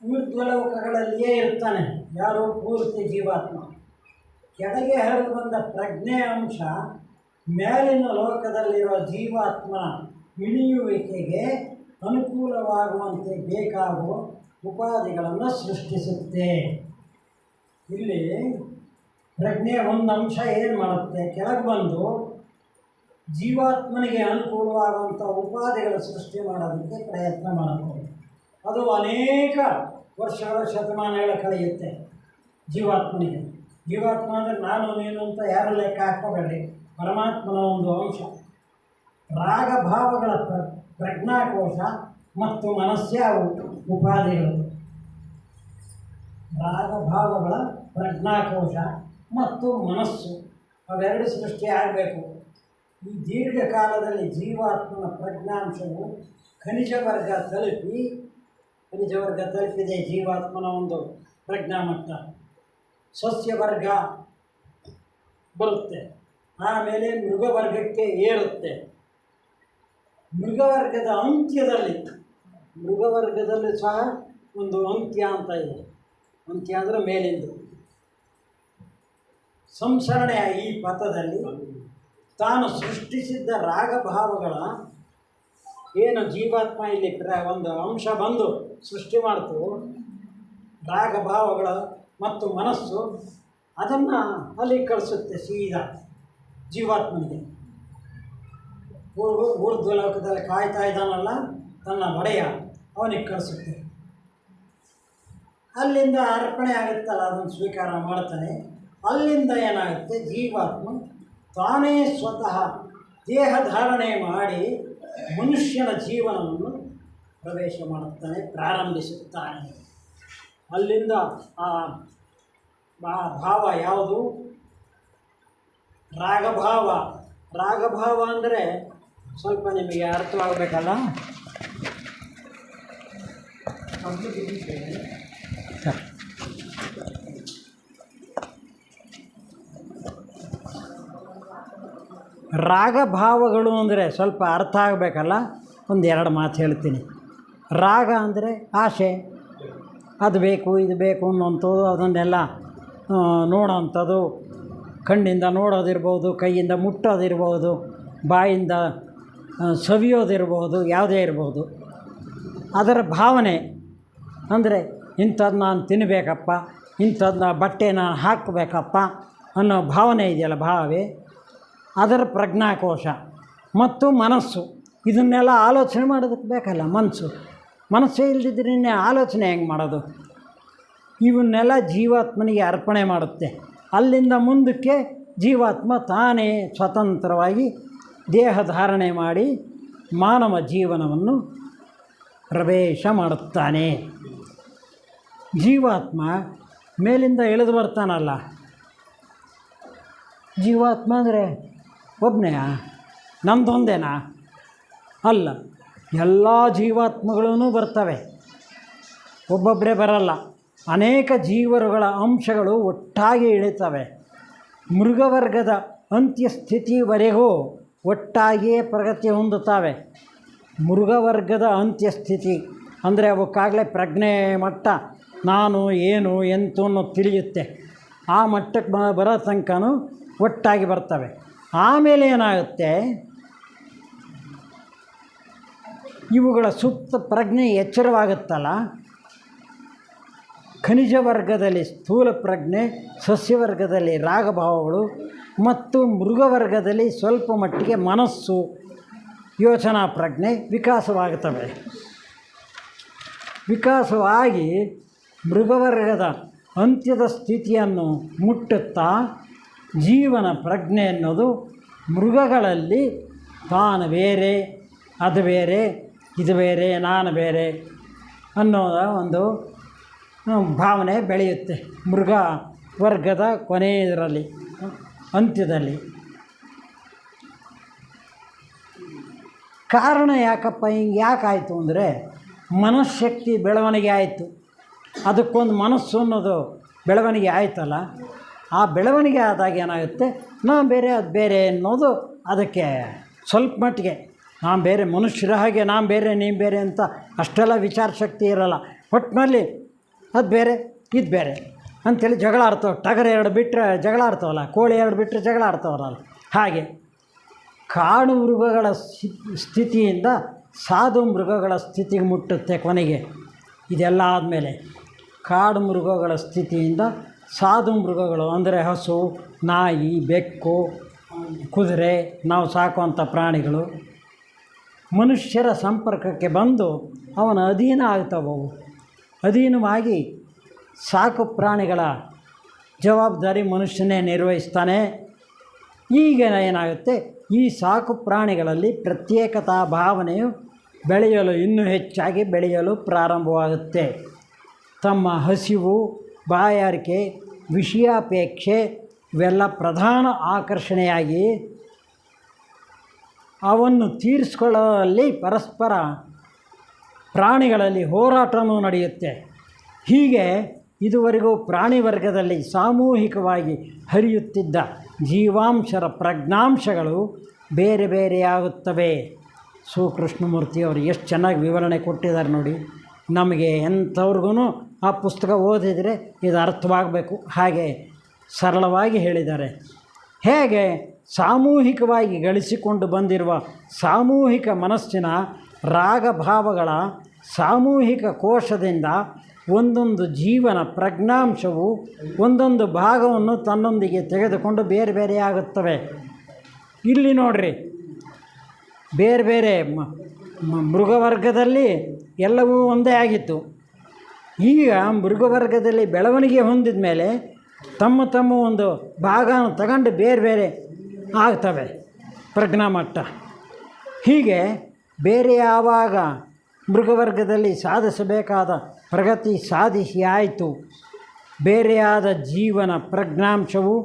ಊರ್ಧ್ವಲೋಕಗಳಲ್ಲಿಯೇ ಇರ್ತಾನೆ ಯಾರು? ಪೂರ್ತಿ ಜೀವಾತ್ಮ. ಕೆಳಗೆ ಹರಿದು ಬಂದ ಪ್ರಜ್ಞೆಯ ಅಂಶ ಮೇಲಿನ ಲೋಕದಲ್ಲಿರುವ ಜೀವಾತ್ಮನ ಇಳಿಯುವಿಕೆಗೆ ಅನುಕೂಲವಾಗುವಂತೆ ಬೇಕಾಗುವ ಉಪಾಧಿಗಳನ್ನು ಸೃಷ್ಟಿಸುತ್ತೆ. ಇಲ್ಲಿ ಪ್ರಜ್ಞೆಯ ಒಂದು ಅಂಶ ಏನು ಮಾಡುತ್ತೆ? ಕೆಳಗೆ ಬಂದು ಜೀವಾತ್ಮನಿಗೆ ಅನುಕೂಲವಾಗುವಂಥ ಉಪಾಧಿಗಳ ಸೃಷ್ಟಿ ಮಾಡೋದಕ್ಕೆ ಪ್ರಯತ್ನ ಮಾಡುತ್ತೆ. ಅದು ಅನೇಕ ವರ್ಷಗಳ ಶತಮಾನಗಳ ಕಳೆಯುತ್ತೆ ಜೀವಾತ್ಮನಿಗೆ. ಜೀವಾತ್ಮ ಅಂದರೆ ನಾನು ನೀನು ಅಂತ ಯಾರು ಲೆಕ್ಕ ಹಾಕೋಬೇಡಿ, ಪರಮಾತ್ಮನ ಒಂದು ಅಂಶ. ರಾಗಭಾವಗಳ ಪ್ರಜ್ಞಾಕೋಶ ಮತ್ತು ಮನಸ್ಸೇ ಅವು ಉಪಾಧಿಗಳು. ರಾಗಭಾವಗಳ ಪ್ರಜ್ಞಾಕೋಶ ಮತ್ತು ಮನಸ್ಸು ಅವೆರಡು ಸೃಷ್ಟಿ ಆಗಬೇಕು. ಈ ದೀರ್ಘಕಾಲದಲ್ಲಿ ಜೀವಾತ್ಮನ ಪ್ರಜ್ಞಾಂಶವು ಖನಿಜ ವರ್ಗ ತಲುಪಿದೆ. ಜೀವಾತ್ಮನ ಒಂದು ಪ್ರಜ್ಞಾಮಟ್ಟ ಸಸ್ಯವರ್ಗ ಬರುತ್ತೆ, ಆಮೇಲೆ ಮೃಗವರ್ಗಕ್ಕೆ ಏರುತ್ತೆ. ಮೃಗವರ್ಗದಲ್ಲಿ ಸಹ ಒಂದು ಅಂತ್ಯ ಅಂತ ಇದೆ. ಅಂತ್ಯ ಅಂದರೆ ಮೇಲಿಂದು. ಸಂಸರಣೆಯ ಈ ಪಥದಲ್ಲಿ ತಾನು ಸೃಷ್ಟಿಸಿದ್ದ ರಾಗಭಾವಗಳ ಏನು ಜೀವಾತ್ಮ ಇಲ್ಲಿ ಒಂದು ಅಂಶ ಬಂದು ಸೃಷ್ಟಿ ಮಾಡ್ತು, ರಾಗಭಾವಗಳ ಮತ್ತು ಮನಸ್ಸು ಅದನ್ನು ಅಲ್ಲಿ ಕಳಿಸುತ್ತೆ ಸೀದಾ ಜೀವಾತ್ಮನಿಗೆ. ಊರ್ಧ್ವಲೋಕದಲ್ಲಿ ಕಾಯ್ತಾ ಇದ್ದಾನಲ್ಲ ತನ್ನ ಒಡೆಯ, ಅವನಿಗೆ ಕಳಿಸುತ್ತೆ. ಅಲ್ಲಿಂದ ಅರ್ಪಣೆ ಆಗುತ್ತಲ್ಲ, ಅದನ್ನು ಸ್ವೀಕಾರ ಮಾಡ್ತಾನೆ. ಅಲ್ಲಿಂದ ಏನಾಗುತ್ತೆ? ಜೀವಾತ್ಮ ತಾನೇ ಸ್ವತಃ ದೇಹ ಧಾರಣೆ ಮಾಡಿ ಮನುಷ್ಯನ ಜೀವನವನ್ನು ಪ್ರವೇಶ ಮಾಡುತ್ತಾನೆ, ಪ್ರಾರಂಭಿಸುತ್ತಾನೆ. ಅಲ್ಲಿಂದ ಆ ಭಾವ ಯಾವುದು? ರಾಗಭಾವ. ರಾಗಭಾವ ಅಂದರೆ ಸ್ವಲ್ಪ ನಿಮಗೆ ಅರ್ಥವಾಗಬೇಕಲ್ಲ. ರಾಗಭಾವಗಳು ಅಂದರೆ ಸ್ವಲ್ಪ ಅರ್ಥ ಆಗಬೇಕಲ್ಲ, ಒಂದೆರಡು ಮಾತು ಹೇಳ್ತೀನಿ. ರಾಗ ಅಂದರೆ ಆಸೆ, ಅದು ಬೇಕು ಇದು ಬೇಕು ಅನ್ನೋಂಥದ್ದು, ಅದನ್ನೆಲ್ಲ ನೋಡೋವಂಥದ್ದು. ಕಣ್ಣಿಂದ ನೋಡೋದಿರ್ಬೋದು, ಕೈಯಿಂದ ಮುಟ್ಟೋದಿರ್ಬೋದು, ಬಾಯಿಂದ ಸವಿಯೋದಿರ್ಬೋದು, ಯಾವುದೇ ಇರ್ಬೋದು. ಅದರ ಭಾವನೆ ಅಂದರೆ ಇಂಥದ್ದು ನಾನು ತಿನ್ನಬೇಕಪ್ಪ, ಇಂಥದ್ದನ್ನ ಬಟ್ಟೆ ನಾನು ಹಾಕಬೇಕಪ್ಪ ಅನ್ನೋ ಭಾವನೆ ಇದೆಯಲ್ಲ, ಭಾವೇ ಅದರ ಪ್ರಜ್ಞಾಕೋಶ. ಮತ್ತು ಮನಸ್ಸು, ಇದನ್ನೆಲ್ಲ ಆಲೋಚನೆ ಮಾಡೋದಕ್ಕೆ ಬೇಕಲ್ಲ ಮನಸ್ಸೇ ಇಲ್ಲದಿದ್ದರೆ ಆಲೋಚನೆ ಹೆಂಗೆ ಮಾಡೋದು? ಇವನ್ನೆಲ್ಲ ಜೀವಾತ್ಮನಿಗೆ ಅರ್ಪಣೆ ಮಾಡುತ್ತೆ. ಅಲ್ಲಿಂದ ಮುಂದಕ್ಕೆ ಜೀವಾತ್ಮ ತಾನೇ ಸ್ವತಂತ್ರವಾಗಿ ದೇಹ ಧಾರಣೆ ಮಾಡಿ ಮಾನವ ಜೀವನವನ್ನು ಪ್ರವೇಶ ಮಾಡುತ್ತಾನೆ. ಜೀವಾತ್ಮ ಮೇಲಿಂದ ಇಳಿದು ಬರ್ತಾನಲ್ಲ, ಜೀವಾತ್ಮ ಅಂದರೆ ಒಬ್ಬನೆಯಾ? ನಮ್ಮದೊಂದೇನಾ? ಅಲ್ಲ, ಎಲ್ಲ ಜೀವಾತ್ಮಗಳೂ ಬರ್ತವೆ, ಒಬ್ಬೊಬ್ಬರೇ ಬರಲ್ಲ. ಅನೇಕ ಜೀವರುಗಳ ಅಂಶಗಳು ಒಟ್ಟಾಗಿ ಇಳಿತವೆ. ಮೃಗವರ್ಗದ ಅಂತ್ಯಸ್ಥಿತಿವರೆಗೂ ಒಟ್ಟಾಗಿಯೇ ಪ್ರಗತಿ ಹೊಂದುತ್ತವೆ. ಮೃಗವರ್ಗದ ಅಂತ್ಯಸ್ಥಿತಿ ಅಂದರೆ ಅವಕ್ಕಾಗಲೇ ಪ್ರಜ್ಞೆ ಮಟ್ಟ ನಾನು ಏನು ಎಂತು ಅನ್ನೋದು ತಿಳಿಯುತ್ತೆ. ಆ ಮಟ್ಟಕ್ಕೆ ಬರೋ ತನಕನೂ ಒಟ್ಟಾಗಿ ಬರ್ತವೆ. ಆಮೇಲೆ ಏನಾಗುತ್ತೆ? ಇವುಗಳ ಸುತ್ತ ಪ್ರಜ್ಞೆ ಎಚ್ಚರವಾಗುತ್ತಲ್ಲ, ಖನಿಜ ವರ್ಗದಲ್ಲಿ ಸ್ಥೂಲ ಪ್ರಜ್ಞೆ, ಸಸ್ಯವರ್ಗದಲ್ಲಿ ರಾಗಭಾವಗಳು ಮತ್ತು ಮೃಗವರ್ಗದಲ್ಲಿ ಸ್ವಲ್ಪ ಮಟ್ಟಿಗೆ ಮನಸ್ಸು, ಯೋಚನಾ ಪ್ರಜ್ಞೆ ವಿಕಾಸವಾಗುತ್ತವೆ. ವಿಕಾಸವಾಗಿ ಮೃಗವರ್ಗದ ಅಂತ್ಯದ ಸ್ಥಿತಿಯನ್ನು ಮುಟ್ಟುತ್ತಾ ಜೀವನ ಪ್ರಜ್ಞೆ ಅನ್ನೋದು ಮೃಗಗಳಲ್ಲಿ ತಾನು ಬೇರೆ, ಅದು ಬೇರೆ, ಇದು ಬೇರೆ, ನಾನು ಬೇರೆ ಅನ್ನೋದ ಒಂದು ಭಾವನೆ ಬೆಳೆಯುತ್ತೆ ಮೃಗ ವರ್ಗದ ಕೊನೆಯದರಲ್ಲಿ, ಅಂತ್ಯದಲ್ಲಿ. ಕಾರಣ ಯಾಕಪ್ಪ ಹಿಂಗೆ ಯಾಕಾಯಿತು ಅಂದರೆ ಮನಃಶಕ್ತಿ ಬೆಳವಣಿಗೆ ಆಯಿತು. ಅದಕ್ಕೊಂದು ಮನಸ್ಸು ಅನ್ನೋದು ಬೆಳವಣಿಗೆ ಆಯ್ತಲ್ಲ, ಆ ಬೆಳವಣಿಗೆ ಆದಾಗ ಏನಾಗುತ್ತೆ, ನಾನು ಬೇರೆ ಅದು ಬೇರೆ ಅನ್ನೋದು ಅದಕ್ಕೆ ಸ್ವಲ್ಪ ಮಟ್ಟಿಗೆ ನಾನು ಬೇರೆ ಮನುಷ್ಯರ ಹಾಗೆ ನಾನು ಬೇರೆ ನೀನು ಬೇರೆ ಅಂತ ಅಷ್ಟೆಲ್ಲ ವಿಚಾರ ಶಕ್ತಿ ಇರೋಲ್ಲ. ಒಟ್ಟಿನಲ್ಲಿ ಅದು ಬೇರೆ ಇದು ಬೇರೆ ಅಂಥೇಳಿ ಜಗಳ ಆಡ್ತಾವೆ. ಟಗರು ಎರಡು ಬಿಟ್ಟರೆ ಜಗಳ ಆಡ್ತಾವಲ್ಲ, ಕೋಳಿ ಎರಡು ಬಿಟ್ಟರೆ ಜಗಳ ಆಡ್ತಾವಲ್ಲ. ಹಾಗೆ ಕಾಡು ಮೃಗಗಳ ಸ್ಥಿತಿಯಿಂದ ಸಾಧು ಮೃಗಗಳ ಸ್ಥಿತಿಗೆ ಮುಟ್ಟುತ್ತೆ ಕೊನೆಗೆ. ಇದೆಲ್ಲ ಆದಮೇಲೆ ಕಾಡು ಮೃಗಗಳ ಸ್ಥಿತಿಯಿಂದ ಸಾಧು ಮೃಗಗಳು ಅಂದರೆ ಹಸು, ನಾಯಿ, ಬೆಕ್ಕು, ಕುದುರೆ, ನಾವು ಸಾಕುವಂಥ ಪ್ರಾಣಿಗಳು ಮನುಷ್ಯರ ಸಂಪರ್ಕಕ್ಕೆ ಬಂದು ಅವನ ಅಧೀನ ಆಗ್ತಾವವು. ಅಧೀನವಾಗಿ ಸಾಕು ಪ್ರಾಣಿಗಳ ಜವಾಬ್ದಾರಿ ಮನುಷ್ಯನೇ ನಿರ್ವಹಿಸ್ತಾನೆ. ಈಗ ಏನಾಗುತ್ತೆ, ಈ ಸಾಕು ಪ್ರಾಣಿಗಳಲ್ಲಿ ಪ್ರತ್ಯೇಕತಾ ಭಾವನೆಯು ಬೆಳೆಯಲು ಇನ್ನೂ ಹೆಚ್ಚಾಗಿ ಬೆಳೆಯಲು ಪ್ರಾರಂಭವಾಗುತ್ತೆ. ತಮ್ಮ ಹಸಿವು, ಬಾಯಾರಿಕೆ, ವಿಷಯಾಪೇಕ್ಷೆ ಇವೆಲ್ಲ ಪ್ರಧಾನ ಆಕರ್ಷಣೆಯಾಗಿ ಅವನ್ನು ತೀರಿಸಿಕೊಳ್ಳುವಲ್ಲಿ ಪರಸ್ಪರ ಪ್ರಾಣಿಗಳಲ್ಲಿ ಹೋರಾಟವೂ ನಡೆಯುತ್ತೆ. ಹೀಗೆ ಇದುವರೆಗೂ ಪ್ರಾಣಿ ವರ್ಗದಲ್ಲಿ ಸಾಮೂಹಿಕವಾಗಿ ಹರಿಯುತ್ತಿದ್ದ ಜೀವಾಂಶರ ಪ್ರಜ್ಞಾಂಶಗಳು ಬೇರೆ ಬೇರೆಯಾಗುತ್ತವೆ. ಕೃಷ್ಣಮೂರ್ತಿಯವರು ಎಷ್ಟು ಚೆನ್ನಾಗಿ ವಿವರಣೆ ಕೊಟ್ಟಿದ್ದಾರೆ ನೋಡಿ. ನಮಗೆ ಎಂಥವ್ರಿಗೂ ಆ ಪುಸ್ತಕ ಓದಿದರೆ ಇದು ಅರ್ಥವಾಗಬೇಕು, ಹಾಗೆ ಸರಳವಾಗಿ ಹೇಳಿದ್ದಾರೆ. ಹೇಗೆ ಸಾಮೂಹಿಕವಾಗಿ ಗಳಿಸಿಕೊಂಡು ಬಂದಿರುವ ಸಾಮೂಹಿಕ ಮನಸ್ಸಿನ ರಾಗಭಾವಗಳ ಸಾಮೂಹಿಕ ಕೋಶದಿಂದ ಒಂದೊಂದು ಜೀವನ ಪ್ರಜ್ಞಾಂಶವು ಒಂದೊಂದು ಭಾಗವನ್ನು ತನ್ನೊಂದಿಗೆ ತೆಗೆದುಕೊಂಡು ಬೇರೆ ಬೇರೆಯಾಗುತ್ತವೆ. ಇಲ್ಲಿ ನೋಡ್ರಿ, ಬೇರೆ ಬೇರೆ ಮೃಗವರ್ಗದಲ್ಲಿ ಎಲ್ಲವೂ ಒಂದೇ ಆಗಿತ್ತು. ಈಗ ಮೃಗವರ್ಗದಲ್ಲಿ ಬೆಳವಣಿಗೆ ಹೊಂದಿದ ಮೇಲೆ ತಮ್ಮ ತಮ್ಮ ಒಂದು ಭಾಗನ ತಗೊಂಡು ಬೇರೆ ಬೇರೆ ಆಗ್ತವೆ ಪ್ರಜ್ಞಾಮಟ್ಟ. ಹೀಗೆ ಬೇರೆ ಯಾವಾಗ ಮೃಗವರ್ಗದಲ್ಲಿ ಸಾಧಿಸಬೇಕಾದ ಪ್ರಗತಿ ಸಾಧಿಸಿ ಆಯಿತು, ಬೇರೆಯಾದ ಜೀವನ ಪ್ರಜ್ಞಾಂಶವು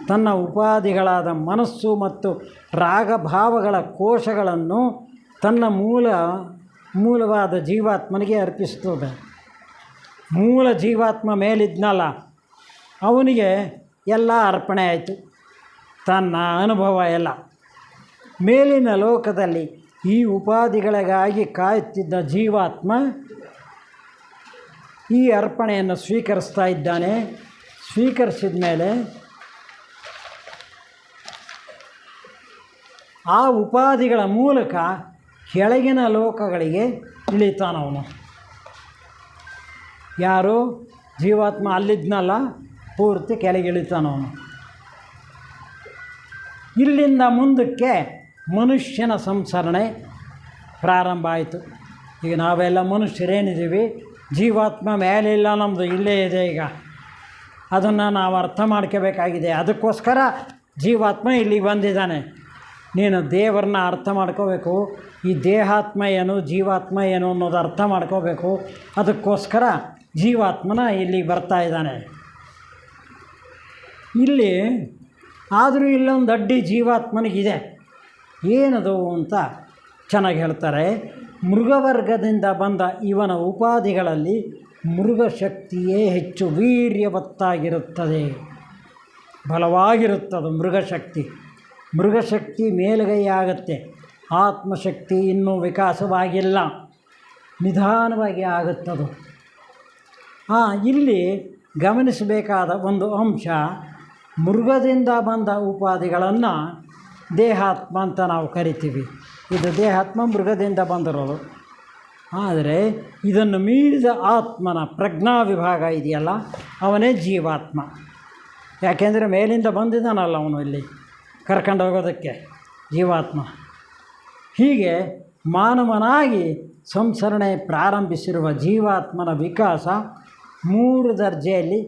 ತನ್ನ ಉಪಾಧಿಗಳಾದ ಮನಸ್ಸು ಮತ್ತು ರಾಗಭಾವಗಳ ಕೋಶಗಳನ್ನು ತನ್ನ ಮೂಲವಾದ ಜೀವಾತ್ಮನಿಗೆ ಅರ್ಪಿಸ್ತದೆ. ಮೂಲ ಜೀವಾತ್ಮ ಮೇಲಿದ್ನಲ್ಲ, ಅವನಿಗೆ ಎಲ್ಲ ಅರ್ಪಣೆ ಆಯಿತು, ತನ್ನ ಅನುಭವ ಎಲ್ಲ. ಮೇಲಿನ ಲೋಕದಲ್ಲಿ ಈ ಉಪಾಧಿಗಳಿಗಾಗಿ ಕಾಯುತ್ತಿದ್ದ ಜೀವಾತ್ಮ ಈ ಅರ್ಪಣೆಯನ್ನು ಸ್ವೀಕರಿಸ್ತಾ ಇದ್ದಾನೆ. ಸ್ವೀಕರಿಸಿದ ಮೇಲೆ ಆ ಉಪಾಧಿಗಳ ಮೂಲಕ ಕೆಳಗಿನ ಲೋಕಗಳಿಗೆ ಇಳಿತಾನವನು. ಯಾರು ಜೀವಾತ್ಮ ಅಲ್ಲಿದ್ನಲ್ಲ, ಪೂರ್ತಿ ಕೆಳಗೆ ಇಳಿತಾನವನು. ಇಲ್ಲಿಂದ ಮುಂದಕ್ಕೆ ಮನುಷ್ಯನ ಸಂಸರಣೆ ಪ್ರಾರಂಭ ಆಯಿತು. ಈಗ ನಾವೆಲ್ಲ ಮನುಷ್ಯರೇನಿದ್ದೀವಿ, ಜೀವಾತ್ಮ ಮೇಲಿಲ್ಲ, ನಮ್ಮದು ಇಲ್ಲೇ ಇದೆ. ಈಗ ಅದನ್ನು ನಾವು ಅರ್ಥ ಮಾಡ್ಕೋಬೇಕಾಗಿದೆ. ಅದಕ್ಕೋಸ್ಕರ ಜೀವಾತ್ಮ ಇಲ್ಲಿಗೆ ಬಂದಿದ್ದಾನೆ. ನೀನು ದೇವರನ್ನ ಅರ್ಥ ಮಾಡ್ಕೋಬೇಕು. ಈ ದೇಹಾತ್ಮ ಏನು, ಜೀವಾತ್ಮ ಏನು ಅನ್ನೋದು ಅರ್ಥ ಮಾಡ್ಕೋಬೇಕು. ಅದಕ್ಕೋಸ್ಕರ ಜೀವಾತ್ಮನ ಇಲ್ಲಿಗೆ ಬರ್ತಾ ಇದ್ದಾನೆ. ಇಲ್ಲಿ ಆದರೂ ಇಲ್ಲೊಂದು ಅಡ್ಡಿ ಜೀವಾತ್ಮನಿಗಿದೆ. ಏನದು ಅಂತ ಚೆನ್ನಾಗಿ ಹೇಳ್ತಾರೆ. ಮೃಗವರ್ಗದಿಂದ ಬಂದ ಇವನ ಉಪಾಧಿಗಳಲ್ಲಿ ಮೃಗಶಕ್ತಿಯೇ ಹೆಚ್ಚು ವೀರ್ಯವತ್ತಾಗಿರುತ್ತದೆ, ಬಲವಾಗಿರುತ್ತದೆ ಮೃಗಶಕ್ತಿ. ಮೃಗಶಕ್ತಿ ಮೇಲುಗೈಯಾಗತ್ತೆ. ಆತ್ಮಶಕ್ತಿ ಇನ್ನೂ ವಿಕಾಸವಾಗಿಲ್ಲ, ನಿಧಾನವಾಗಿ ಆಗುತ್ತದು. ಇಲ್ಲಿ ಗಮನಿಸಬೇಕಾದ ಒಂದು ಅಂಶ, ಮೃಗದಿಂದ ಬಂದ ಉಪಾಧಿಗಳನ್ನು ದೇಹಾತ್ಮ ಅಂತ ನಾವು ಕರಿತೀವಿ. ಇದು ದೇಹಾತ್ಮ ಮೃಗದಿಂದ ಬಂದಿರೋದು. ಆದರೆ ಇದನ್ನು ಮೀರಿದ ಆತ್ಮನ ಪ್ರಜ್ಞಾ ವಿಭಾಗ ಇದೆಯಲ್ಲ, ಅವನೇ ಜೀವಾತ್ಮ. ಯಾಕೆಂದರೆ ಮೇಲಿಂದ ಬಂದಿದ್ದಾನಲ್ಲ ಅವನು ಇಲ್ಲಿ ಕರ್ಕೊಂಡು ಹೋಗೋದಕ್ಕೆ ಜೀವಾತ್ಮ. ಹೀಗೆ ಮಾನವನಾಗಿ ಸಂಸರಣೆ ಪ್ರಾರಂಭಿಸಿರುವ ಜೀವಾತ್ಮನ ವಿಕಾಸ 3 ದರ್ಜೆಯಲ್ಲಿ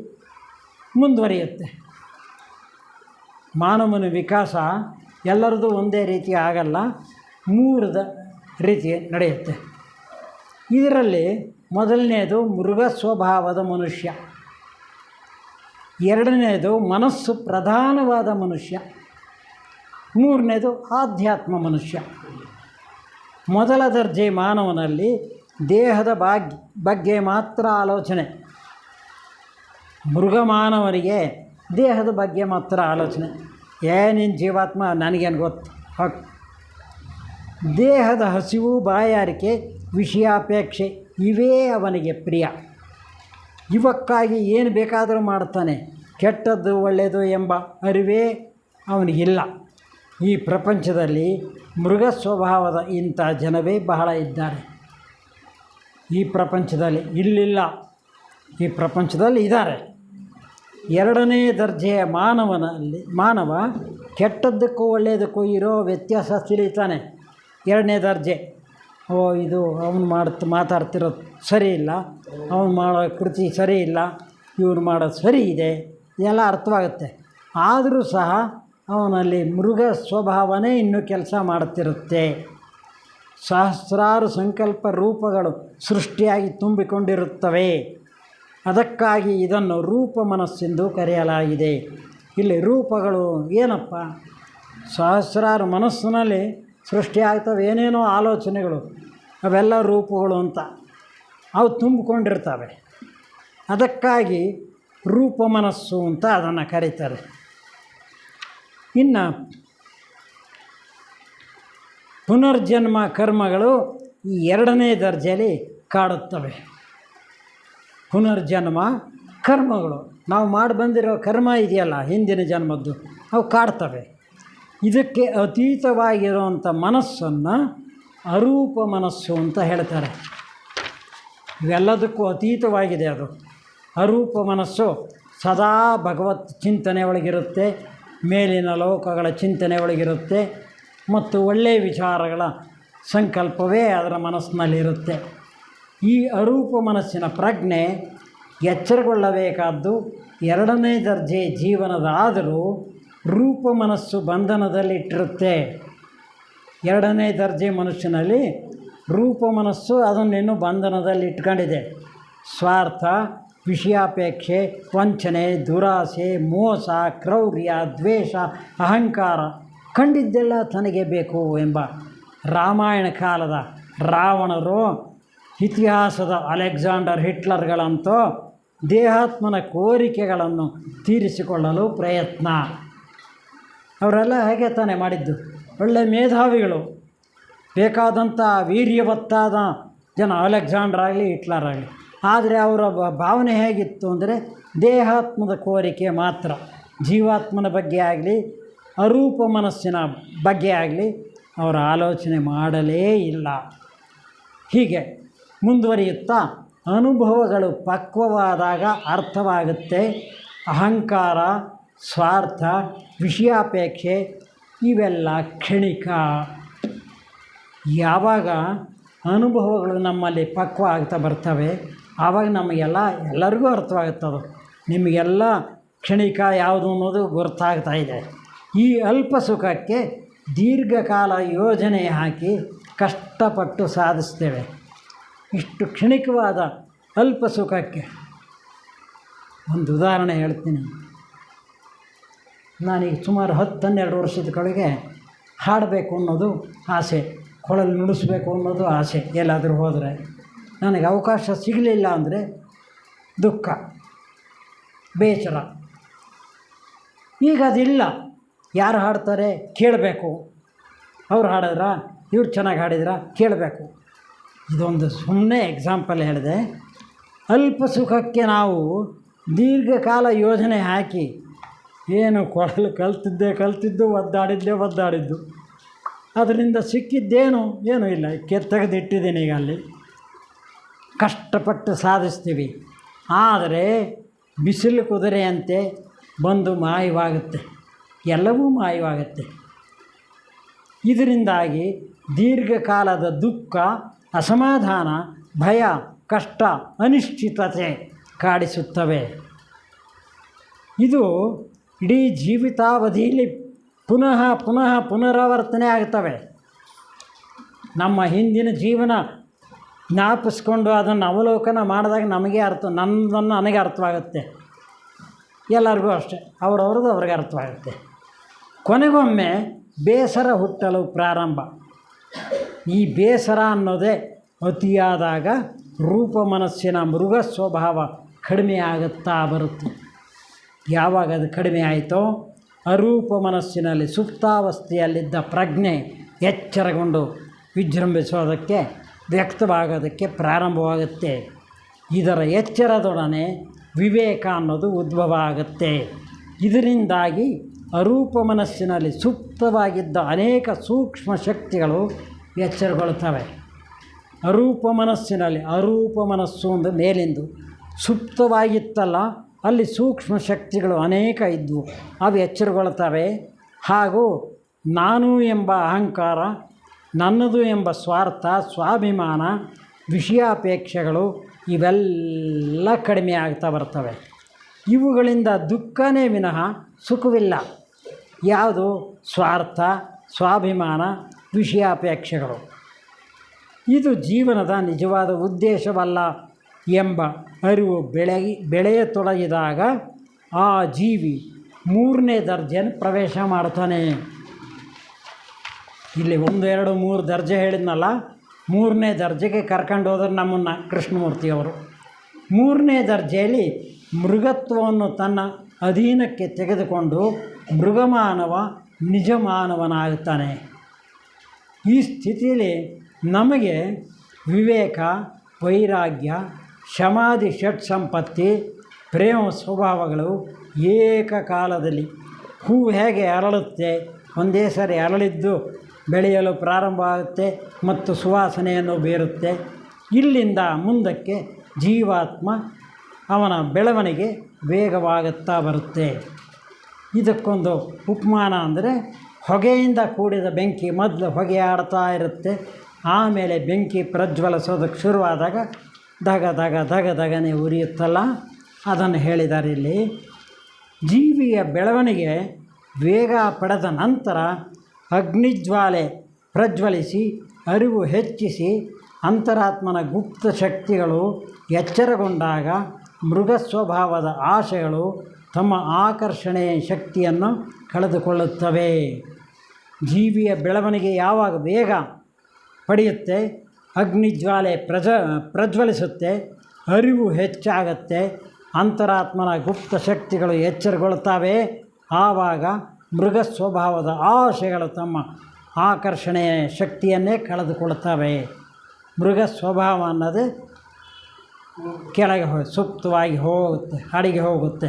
ಮುಂದುವರಿಯುತ್ತೆ. ಮಾನವನ ವಿಕಾಸ ಎಲ್ಲರದು ಒಂದೇ ರೀತಿ ಆಗಲ್ಲ, 3 ರೀತಿ ನಡೆಯುತ್ತೆ. ಇದರಲ್ಲಿ ಮೊದಲನೇದು ಮೃಗ ಸ್ವಭಾವದ ಮನುಷ್ಯ, ಎರಡನೇದು ಮನಸ್ಸು ಪ್ರಧಾನವಾದ ಮನುಷ್ಯ, ಮೂರನೇದು ಆಧ್ಯಾತ್ಮ ಮನುಷ್ಯ. ಮೊದಲ ದರ್ಜೆ ಮಾನವನಲ್ಲಿ ದೇಹದ ಬಗ್ಗೆ ಮಾತ್ರ ಆಲೋಚನೆ. ಮೃಗ ಮಾನವನಿಗೆ ದೇಹದ ಬಗ್ಗೆ ಮಾತ್ರ ಆಲೋಚನೆ. ಏನಿನ ಜೀವಾತ್ಮ ನನಗೇನು ಗೊತ್ತು. ದೇಹದ ಹಸಿವು, ಬಾಯಾರಿಕೆ, ವಿಷಯಾಪೇಕ್ಷೆ ಇವೇ ಅವನಿಗೆ ಪ್ರಿಯ. ಇವಕ್ಕಾಗಿ ಏನು ಬೇಕಾದರೂ ಮಾಡ್ತಾನೆ. ಕೆಟ್ಟದ್ದು ಒಳ್ಳೆಯದು ಎಂಬ ಅರಿವೇ ಅವನಿಗಿಲ್ಲ. ಈ ಪ್ರಪಂಚದಲ್ಲಿ ಮೃಗ ಸ್ವಭಾವದ ಇಂಥ ಜನವೇ ಬಹಳ ಇದ್ದಾರೆ. ಈ ಪ್ರಪಂಚದಲ್ಲಿ ಇಲ್ಲಿಲ್ಲ, ಈ ಪ್ರಪಂಚದಲ್ಲಿ ಇದ್ದಾರೆ. ಎರಡನೇ ದರ್ಜೆಯ ಮಾನವ ಕೆಟ್ಟದ್ದಕ್ಕೂ ಒಳ್ಳೆಯದಕ್ಕೂ ಇರೋ ವ್ಯತ್ಯಾಸ ತಿಳಿತಾನೆ. ಎರಡನೇ ದರ್ಜೆ, ಇದು ಅವನು ಮಾತಾಡ್ತಿರೋದು ಸರಿ ಇಲ್ಲ, ಅವನು ಮಾಡೋ ಕೃತಿ ಸರಿ ಇಲ್ಲ, ಇವನು ಮಾಡೋದು ಸರಿ ಇದೆ, ಎಲ್ಲ ಅರ್ಥವಾಗುತ್ತೆ. ಆದರೂ ಸಹ ಅವನಲ್ಲಿ ಮೃಗ ಸ್ವಭಾವನೇ ಇನ್ನೂ ಕೆಲಸ ಮಾಡುತ್ತಿರುತ್ತೆ. ಸಹಸ್ರಾರು ಸಂಕಲ್ಪ ರೂಪಗಳು ಸೃಷ್ಟಿಯಾಗಿ ತುಂಬಿಕೊಂಡಿರುತ್ತವೆ. ಅದಕ್ಕಾಗಿ ಇದನ್ನು ರೂಪ ಮನಸ್ಸೆಂದು ಕರೆಯಲಾಗಿದೆ. ಇಲ್ಲಿ ರೂಪಗಳು ಏನಪ್ಪ? ಸಹಸ್ರಾರು ಮನಸ್ಸಿನಲ್ಲಿ ಸೃಷ್ಟಿಯಾಗ್ತವೆ ಏನೇನೋ ಆಲೋಚನೆಗಳು, ಅವೆಲ್ಲ ರೂಪಗಳು ಅಂತ ಅವು ತುಂಬಿಕೊಂಡಿರ್ತವೆ. ಅದಕ್ಕಾಗಿ ರೂಪ ಮನಸ್ಸು ಅಂತ ಅದನ್ನು ಕರೀತಾರೆ. ಇನ್ನು ಪುನರ್ಜನ್ಮ ಕರ್ಮಗಳು ಈ ಎರಡನೇ ದರ್ಜೆಯಲ್ಲಿ ಕಾಡುತ್ತವೆ. ಪುನರ್ಜನ್ಮ ಕರ್ಮಗಳು ನಾವು ಮಾಡಿ ಬಂದಿರೋ ಕರ್ಮ ಇದೆಯಲ್ಲ ಹಿಂದಿನ ಜನ್ಮದ್ದು, ಅವು ಕಾಡ್ತವೆ. ಇದಕ್ಕೆ ಅತೀತವಾಗಿರುವಂಥ ಮನಸ್ಸನ್ನು ಅರೂಪ ಮನಸ್ಸು ಅಂತ ಹೇಳ್ತಾರೆ. ಇವೆಲ್ಲದಕ್ಕೂ ಅತೀತವಾಗಿದೆ ಅದು. ಅರೂಪ ಮನಸ್ಸು ಸದಾ ಭಗವತ್ ಚಿಂತನೆ ಒಳಗಿರುತ್ತೆ, ಮೇಲಿನ ಲೋಕಗಳ ಚಿಂತನೆ ಒಳಗಿರುತ್ತೆ ಮತ್ತು ಒಳ್ಳೆಯ ವಿಚಾರಗಳ ಸಂಕಲ್ಪವೇ ಅದರ ಮನಸ್ಸಿನಲ್ಲಿರುತ್ತೆ. ಈ ಅರೂಪ ಮನಸ್ಸಿನ ಪ್ರಜ್ಞೆ ಎಚ್ಚರಗೊಳ್ಳಬೇಕಾದ್ದು ಎರಡನೇ ದರ್ಜೆ ಜೀವನದಾದರೂ ರೂಪ ಮನಸ್ಸು ಬಂಧನದಲ್ಲಿಟ್ಟಿರುತ್ತೆ. ಎರಡನೇ ದರ್ಜೆ ಮನುಷ್ಯನಲ್ಲಿ ರೂಪ ಮನಸ್ಸು ಅದನ್ನೇನು ಬಂಧನದಲ್ಲಿ ಇಟ್ಕೊಂಡಿದೆ. ಸ್ವಾರ್ಥ, ವಿಷಯಾಪೇಕ್ಷೆ, ವಂಚನೆ, ದುರಾಸೆ, ಮೋಸ, ಕ್ರೌರ್ಯ, ದ್ವೇಷ, ಅಹಂಕಾರ, ಕಂಡಿದ್ದೆಲ್ಲ ತನಗೆ ಬೇಕು ಎಂಬ ರಾಮಾಯಣ ಕಾಲದ ರಾವಣರು, ಇತಿಹಾಸದ ಅಲೆಕ್ಸಾಂಡರ್ ಹಿಟ್ಲರ್ಗಳಂತೂ ದೇಹಾತ್ಮನ ಕೋರಿಕೆಗಳನ್ನು ತೀರಿಸಿಕೊಳ್ಳಲು ಪ್ರಯತ್ನ. ಅವರೆಲ್ಲ ಹೇಗೆ ತಾನೇ ಮಾಡಿದ್ದು? ಒಳ್ಳೆಯ ಮೇಧಾವಿಗಳು, ಬೇಕಾದಂಥ ವೀರ್ಯವತ್ತಾದ ಜನ, ಅಲೆಕ್ಸಾಂಡರ್ ಆಗಲಿ ಹಿಟ್ಲರ್ ಆಗಲಿ. ಆದರೆ ಅವರ ಭಾವನೆ ಹೇಗಿತ್ತು ಅಂದರೆ ದೇಹಾತ್ಮದ ಕೋರಿಕೆ ಮಾತ್ರ. ಜೀವಾತ್ಮನ ಬಗ್ಗೆ ಆಗಲಿ ಅರೂಪ ಮನಸ್ಸಿನ ಬಗ್ಗೆ ಆಗಲಿ ಅವರ ಆಲೋಚನೆ ಮಾಡಲೇ ಇಲ್ಲ. ಹೀಗೆ ಮುಂದುವರಿಯುತ್ತಾ ಅನುಭವಗಳು ಪಕ್ವವಾದಾಗ ಅರ್ಥವಾಗುತ್ತೆ. ಅಹಂಕಾರ, ಸ್ವಾರ್ಥ, ವಿಷಯಾಪೇಕ್ಷೆ ಇವೆಲ್ಲ ಕ್ಷಣಿಕ. ಯಾವಾಗ ಅನುಭವಗಳು ನಮ್ಮಲ್ಲಿ ಪಕ್ವ ಆಗ್ತಾ ಬರ್ತವೆ ಆವಾಗ ಎಲ್ಲರಿಗೂ ಅರ್ಥವಾಗುತ್ತದು. ನಿಮಗೆಲ್ಲ ಕ್ಷಣಿಕ ಯಾವುದು ಅನ್ನೋದು ಗೊತ್ತಾಗ್ತಾ ಇದೆ. ಈ ಅಲ್ಪ ಸುಖಕ್ಕೆ ದೀರ್ಘಕಾಲ ಯೋಜನೆ ಹಾಕಿ ಕಷ್ಟಪಟ್ಟು ಸಾಧಿಸ್ತೇವೆ. ಇಷ್ಟು ಕ್ಷಣಿಕವಾದ ಅಲ್ಪ ಸುಖಕ್ಕೆ ಒಂದು ಉದಾಹರಣೆ ಹೇಳ್ತೀನಿ. ನಾನೀಗ ಸುಮಾರು 10-12 ವರ್ಷದ ಕೆಳಗೆ ಹಾಡಬೇಕು ಅನ್ನೋದು ಆಸೆ, ಕೊಳಲು ನುಡಿಸ್ಬೇಕು ಅನ್ನೋದು ಆಸೆ. ಎಲ್ಲಾದರೂ ಹೋದರೆ ನನಗೆ ಅವಕಾಶ ಸಿಗಲಿಲ್ಲ ಅಂದರೆ ದುಃಖ, ಬೇಸರ. ಈಗ ಅದಿಲ್ಲ. ಯಾರು ಹಾಡ್ತಾರೆ ಕೇಳಬೇಕು, ಅವ್ರು ಹಾಡಿದ್ರಾ, ಇವ್ರು ಚೆನ್ನಾಗಿ ಹಾಡಿದ್ರಾ ಕೇಳಬೇಕು. ಇದೊಂದು ಸುಮ್ಮನೆ ಎಕ್ಸಾಂಪಲ್ ಹೇಳಿದೆ. ಅಲ್ಪ ಸುಖಕ್ಕೆ ನಾವು ದೀರ್ಘಕಾಲ ಯೋಜನೆ ಹಾಕಿ ಏನು ಕೊಳಲು ಕಲ್ತಿದ್ದು ಒದ್ದಾಡಿದ್ದು ಅದರಿಂದ ಸಿಕ್ಕಿದ್ದೇನು ಏನೂ ಇಲ್ಲ. ತೆಗೆದಿಟ್ಟಿದ್ದೀನಿ ಈಗ ಅಲ್ಲಿ. ಕಷ್ಟಪಟ್ಟು ಸಾಧಿಸ್ತೀವಿ. ಆದರೆ ಬಿಸಿಲು ಕುದುರೆಯಂತೆ ಬಂದು ಮಾಯವಾಗುತ್ತೆ, ಎಲ್ಲವೂ ಮಾಯವಾಗುತ್ತೆ. ಇದರಿಂದಾಗಿ ದೀರ್ಘಕಾಲದ ದುಃಖ, ಅಸಮಾಧಾನ, ಭಯ, ಕಷ್ಟ, ಅನಿಶ್ಚಿತತೆ ಕಾಡಿಸುತ್ತವೆ. ಇದು ಇಡೀ ಜೀವಿತಾವಧಿಯಲ್ಲಿ ಪುನಃ ಪುನರಾವರ್ತನೆ ಆಗ್ತವೆ. ನಮ್ಮ ಹಿಂದಿನ ಜೀವನ ಜ್ಞಾಪಿಸ್ಕೊಂಡು ಅದನ್ನು ಅವಲೋಕನ ಮಾಡಿದಾಗ ನನಗೆ ಅರ್ಥವಾಗುತ್ತೆ. ಎಲ್ಲರಿಗೂ ಅಷ್ಟೇ, ಅವ್ರವ್ರದ್ದು ಅವ್ರಿಗೆ ಅರ್ಥವಾಗುತ್ತೆ. ಕೊನೆಗೊಮ್ಮೆ ಬೇಸರ ಹುಟ್ಟಲು ಪ್ರಾರಂಭ. ಈ ಬೇಸರ ಅನ್ನೋದೇ ಅತಿಯಾದಾಗ ರೂಪ ಮನಸ್ಸಿನ ಮೃಗ ಸ್ವಭಾವ ಕಡಿಮೆ ಆಗುತ್ತಾ ಬರುತ್ತೆ. ಯಾವಾಗ ಅದು ಕಡಿಮೆ ಆಯಿತೋ ಅರೂಪ ಮನಸ್ಸಿನಲ್ಲಿ ಸುಪ್ತಾವಸ್ಥೆಯಲ್ಲಿದ್ದ ಪ್ರಜ್ಞೆ ಎಚ್ಚರಗೊಂಡು ವಿಜೃಂಭಿಸೋದಕ್ಕೆ ವ್ಯಕ್ತವಾಗೋದಕ್ಕೆ ಪ್ರಾರಂಭವಾಗುತ್ತೆ. ಇದರ ಎಚ್ಚರದೊಡನೆ ವಿವೇಕ ಅನ್ನೋದು ಉದ್ಭವ ಆಗುತ್ತೆ. ಇದರಿಂದಾಗಿ ಅರೂಪ ಮನಸ್ಸಿನಲ್ಲಿ ಸುಪ್ತವಾಗಿದ್ದ ಅನೇಕ ಸೂಕ್ಷ್ಮ ಶಕ್ತಿಗಳು ಎಚ್ಚರಗೊಳ್ಳುತ್ತವೆ. ಅರೂಪ ಮನಸ್ಸು ಒಂದು ಮೇಲಿಂದು ಸುಪ್ತವಾಗಿತ್ತಲ್ಲ, ಅಲ್ಲಿ ಸೂಕ್ಷ್ಮ ಶಕ್ತಿಗಳು ಅನೇಕ ಇದ್ದವು, ಅವು ಎಚ್ಚರಗೊಳ್ಳುತ್ತವೆ. ಹಾಗೂ ನಾನು ಎಂಬ ಅಹಂಕಾರ, ನನ್ನದು ಎಂಬ ಸ್ವಾರ್ಥ, ಸ್ವಾಭಿಮಾನ, ವಿಷಯಾಪೇಕ್ಷೆಗಳು ಇವೆಲ್ಲ ಕಡಿಮೆ ಆಗ್ತಾ ಬರ್ತವೆ. ಇವುಗಳಿಂದ ದುಃಖನೇ ವಿನಃ ಸುಖವಿಲ್ಲ. ಯಾವುದು? ಸ್ವಾರ್ಥ, ಸ್ವಾಭಿಮಾನ, ವಿಷಯಾಪೇಕ್ಷೆಗಳು. ಇದು ಜೀವನದ ನಿಜವಾದ ಉದ್ದೇಶವಲ್ಲ ಎಂಬ ಅರಿವು ಬೆಳೆಯತೊಡಗಿದಾಗ ಆ ಜೀವಿ 3ನೇ ದರ್ಜೆಯನ್ನು ಪ್ರವೇಶ ಮಾಡ್ತಾನೆ. ಇಲ್ಲಿ 1, 2, 3 ದರ್ಜೆ ಹೇಳಿದ್ನಲ್ಲ, 3ನೇ ದರ್ಜೆಗೆ ಕರ್ಕೊಂಡು ಹೋದ್ರೆ ನಮ್ಮನ್ನು ಕೃಷ್ಣಮೂರ್ತಿಯವರು. 3ನೇ ದರ್ಜೆಯಲ್ಲಿ ಮೃಗತ್ವವನ್ನು ತನ್ನ ಅಧೀನಕ್ಕೆ ತೆಗೆದುಕೊಂಡು ಮೃಗಮಾನವ ನಿಜ ಮಾನವನಾಗುತ್ತಾನೆ. ಈ ಸ್ಥಿತಿಯಲ್ಲಿ ನಮಗೆ ವಿವೇಕ, ವೈರಾಗ್ಯ, ಶಮಾಧಿ, ಷಟ್ ಸಂಪತ್ತಿ, ಪ್ರೇಮ ಸ್ವಭಾವಗಳು ಏಕಕಾಲದಲ್ಲಿ ಹೂವು ಹೇಗೆ ಅರಳುತ್ತೆ, ಒಂದೇ ಸಾರಿ ಅರಳಿದ್ದು ಬೆಳೆಯಲು ಪ್ರಾರಂಭ ಆಗುತ್ತೆ ಮತ್ತು ಸುವಾಸನೆಯನ್ನು ಬೀರುತ್ತೆ. ಇಲ್ಲಿಂದ ಮುಂದಕ್ಕೆ ಜೀವಾತ್ಮ ಅವನ ಬೆಳವಣಿಗೆ ವೇಗವಾಗುತ್ತಾ ಬರುತ್ತೆ. ಇದಕ್ಕೊಂದು ಉಪಮಾನ ಅಂದರೆ, ಹೊಗೆಯಿಂದ ಕೂಡಿದ ಬೆಂಕಿ ಮೊದಲು ಹೊಗೆ ಆಡ್ತಾ ಇರುತ್ತೆ, ಆಮೇಲೆ ಬೆಂಕಿ ಪ್ರಜ್ವಲಿಸೋದಕ್ಕೆ ಶುರುವಾದಾಗ ದಗನೇ ಉರಿಯುತ್ತಲ್ಲ, ಅದನ್ನು ಹೇಳಿದ್ದಾರೆ ಇಲ್ಲಿ. ಜೀವಿಯ ಬೆಳವಣಿಗೆ ವೇಗ ಪಡೆದ ನಂತರ ಅಗ್ನಿಜ್ವಾಲೆ ಪ್ರಜ್ವಲಿಸಿ ಅರಿವು ಹೆಚ್ಚಿಸಿ ಅಂತರಾತ್ಮನ ಗುಪ್ತ ಶಕ್ತಿಗಳು ಎಚ್ಚರಗೊಂಡಾಗ ಮೃಗ ಸ್ವಭಾವದ ಆಶೆಗಳು ತಮ್ಮ ಆಕರ್ಷಣೆಯ ಶಕ್ತಿಯನ್ನು ಕಳೆದುಕೊಳ್ಳುತ್ತವೆ. ಜೀವಿಯ ಬೆಳವಣಿಗೆ ಯಾವಾಗ ವೇಗ ಪಡೆಯುತ್ತೆ, ಅಗ್ನಿಜ್ವಾಲೆ ಪ್ರಜ್ವಲಿಸುತ್ತೆ, ಅರಿವು ಹೆಚ್ಚಾಗತ್ತೆ, ಅಂತರಾತ್ಮನ ಗುಪ್ತ ಶಕ್ತಿಗಳು ಎಚ್ಚರಗೊಳ್ಳುತ್ತವೆ, ಆವಾಗ ಮೃಗ ಸ್ವಭಾವದ ಆಶೆಗಳು ತಮ್ಮ ಆಕರ್ಷಣೆಯ ಶಕ್ತಿಯನ್ನೇ ಕಳೆದುಕೊಳ್ಳುತ್ತವೆ. ಮೃಗ ಸ್ವಭಾವ ಅನ್ನೋದು ಕೆಳಗೆ ಸುಪ್ತವಾಗಿ ಹೋಗುತ್ತೆ, ಅಡಿಗೆ ಹೋಗುತ್ತೆ.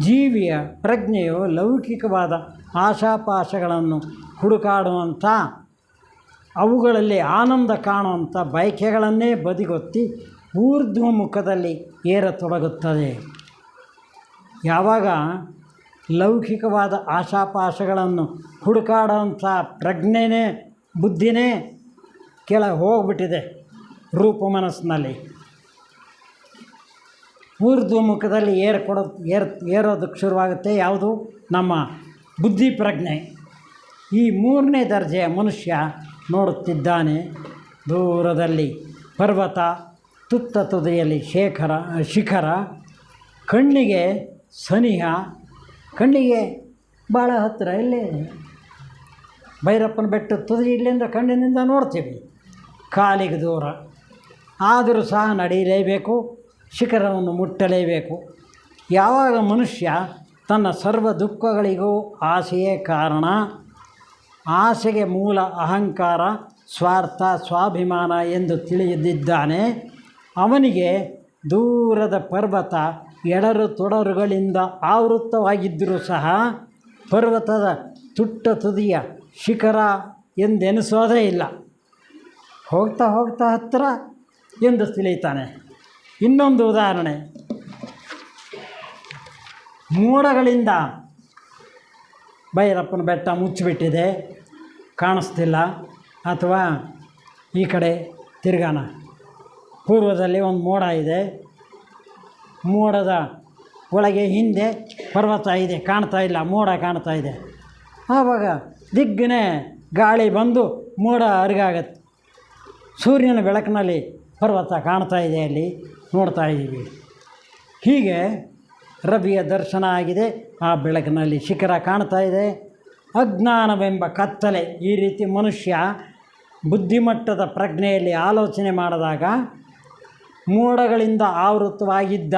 ಜೀವಿಯ ಪ್ರಜ್ಞೆಯು ಲೌಕಿಕವಾದ ಆಶಾಪಾಶಗಳನ್ನು ಹುಡುಕಾಡುವಂಥ, ಅವುಗಳಲ್ಲಿ ಆನಂದ ಕಾಣುವಂಥ ಬಯಕೆಗಳನ್ನೇ ಬದಿಗೊತ್ತಿ ಊರ್ಧ್ವಮುಖದಲ್ಲಿ ಏರತೊಡಗುತ್ತದೆ. ಯಾವಾಗ ಲೌಕಿಕವಾದ ಆಶಾಪಾಶಗಳನ್ನು ಹುಡುಕಾಡುವಂಥ ಪ್ರಜ್ಞೆನೇ, ಬುದ್ಧಿನೇ ಕೆಳಗೆ ಹೋಗ್ಬಿಟ್ಟಿದೆ ರೂಪ ಮನಸ್ಸಿನಲ್ಲಿ, ಊರ್ಧ್ವಮುಖದಲ್ಲಿ ಏರೋದಕ್ಕೆ ಶುರುವಾಗುತ್ತೆ. ಯಾವುದು? ನಮ್ಮ ಬುದ್ಧಿ ಪ್ರಜ್ಞೆ. ಈ 3ನೇ ದರ್ಜೆಯ ಮನುಷ್ಯ ನೋಡುತ್ತಿದ್ದಾನೆ, ದೂರದಲ್ಲಿ ಪರ್ವತ, ತುತ್ತ ತುದಿಯಲ್ಲಿ ಶಿಖರ, ಕಣ್ಣಿಗೆ ಸನಿಹ, ಕಣ್ಣಿಗೆ ಭಾಳ ಹತ್ತಿರ. ಇಲ್ಲೇ ಭೈರಪ್ಪನ ಬೆಟ್ಟ ತುದಿ ಇಲ್ಲಿಂದ ಕಣ್ಣಿನಿಂದ ನೋಡ್ತೀವಿ, ಕಾಲಿಗೆ ದೂರ. ಆದರೂ ಸಹ ನಡೆಯಲೇಬೇಕು, ಶಿಖರವನ್ನು ಮುಟ್ಟಲೇಬೇಕು. ಯಾವಾಗ ಮನುಷ್ಯ ತನ್ನ ಸರ್ವ ದುಃಖಗಳಿಗೂ ಆಸೆಯೇ ಕಾರಣ, ಆಸೆಗೆ ಮೂಲ ಅಹಂಕಾರ, ಸ್ವಾರ್ಥ, ಸ್ವಾಭಿಮಾನ ಎಂದು ತಿಳಿದಿದ್ದಾನೆ, ಅವನಿಗೆ ದೂರದ ಪರ್ವತ ಎಡರು ತೊಡರುಗಳಿಂದ ಆವೃತ್ತವಾಗಿದ್ದರೂ ಸಹ ಪರ್ವತದ ತುಟ್ಟ ತುದಿಯ ಶಿಖರ ಎಂದೆನಿಸೋದೇ ಇಲ್ಲ. ಹೋಗ್ತಾ ಹೋಗ್ತಾ ಹತ್ತಿರ ಎಂದು ತಿಳಿತಾನೆ. ಇನ್ನೊಂದು ಉದಾಹರಣೆ, ಮೋಡಗಳಿಂದ ಭೈರಪ್ಪನ ಬೆಟ್ಟ ಮುಚ್ಚಿಬಿಟ್ಟಿದೆ, ಕಾಣಿಸ್ತಿಲ್ಲ. ಅಥವಾ ಈ ಕಡೆ ತಿರ್ಗಾನ, ಪೂರ್ವದಲ್ಲಿ ಒಂದು ಮೋಡ ಇದೆ, ಮೋಡದ ಒಳಗೆ ಹಿಂದೆ ಪರ್ವತ ಇದೆ, ಕಾಣ್ತಾ ಇಲ್ಲ, ಮೋಡ ಕಾಣ್ತಾ ಇದೆ. ಆವಾಗ ದಿಗ್ಗನೆ ಗಾಳಿ ಬಂದು ಮೋಡ ಅರಿಗಾಗತ್ತೆ. ಸೂರ್ಯನ ಬೆಳಕಿನಲ್ಲಿ ಪರ್ವತ ಕಾಣ್ತಾ ಇದೆ, ಅಲ್ಲಿ ನೋಡ್ತಾ ಇದ್ದೀವಿ. ಹೀಗೆ ರವಿಯ ದರ್ಶನ ಆಗಿದೆ, ಆ ಬೆಳಕಿನಲ್ಲಿ ಶಿಖರ ಕಾಣ್ತಾ ಇದೆ. ಅಜ್ಞಾನವೆಂಬ ಕತ್ತಲೆ, ಈ ರೀತಿ ಮನುಷ್ಯ ಬುದ್ಧಿಮಟ್ಟದ ಪ್ರಜ್ಞೆಯಲ್ಲಿ ಆಲೋಚನೆ ಮಾಡಿದಾಗ ಮೋಡಗಳಿಂದ ಆವೃತವಾಗಿದ್ದ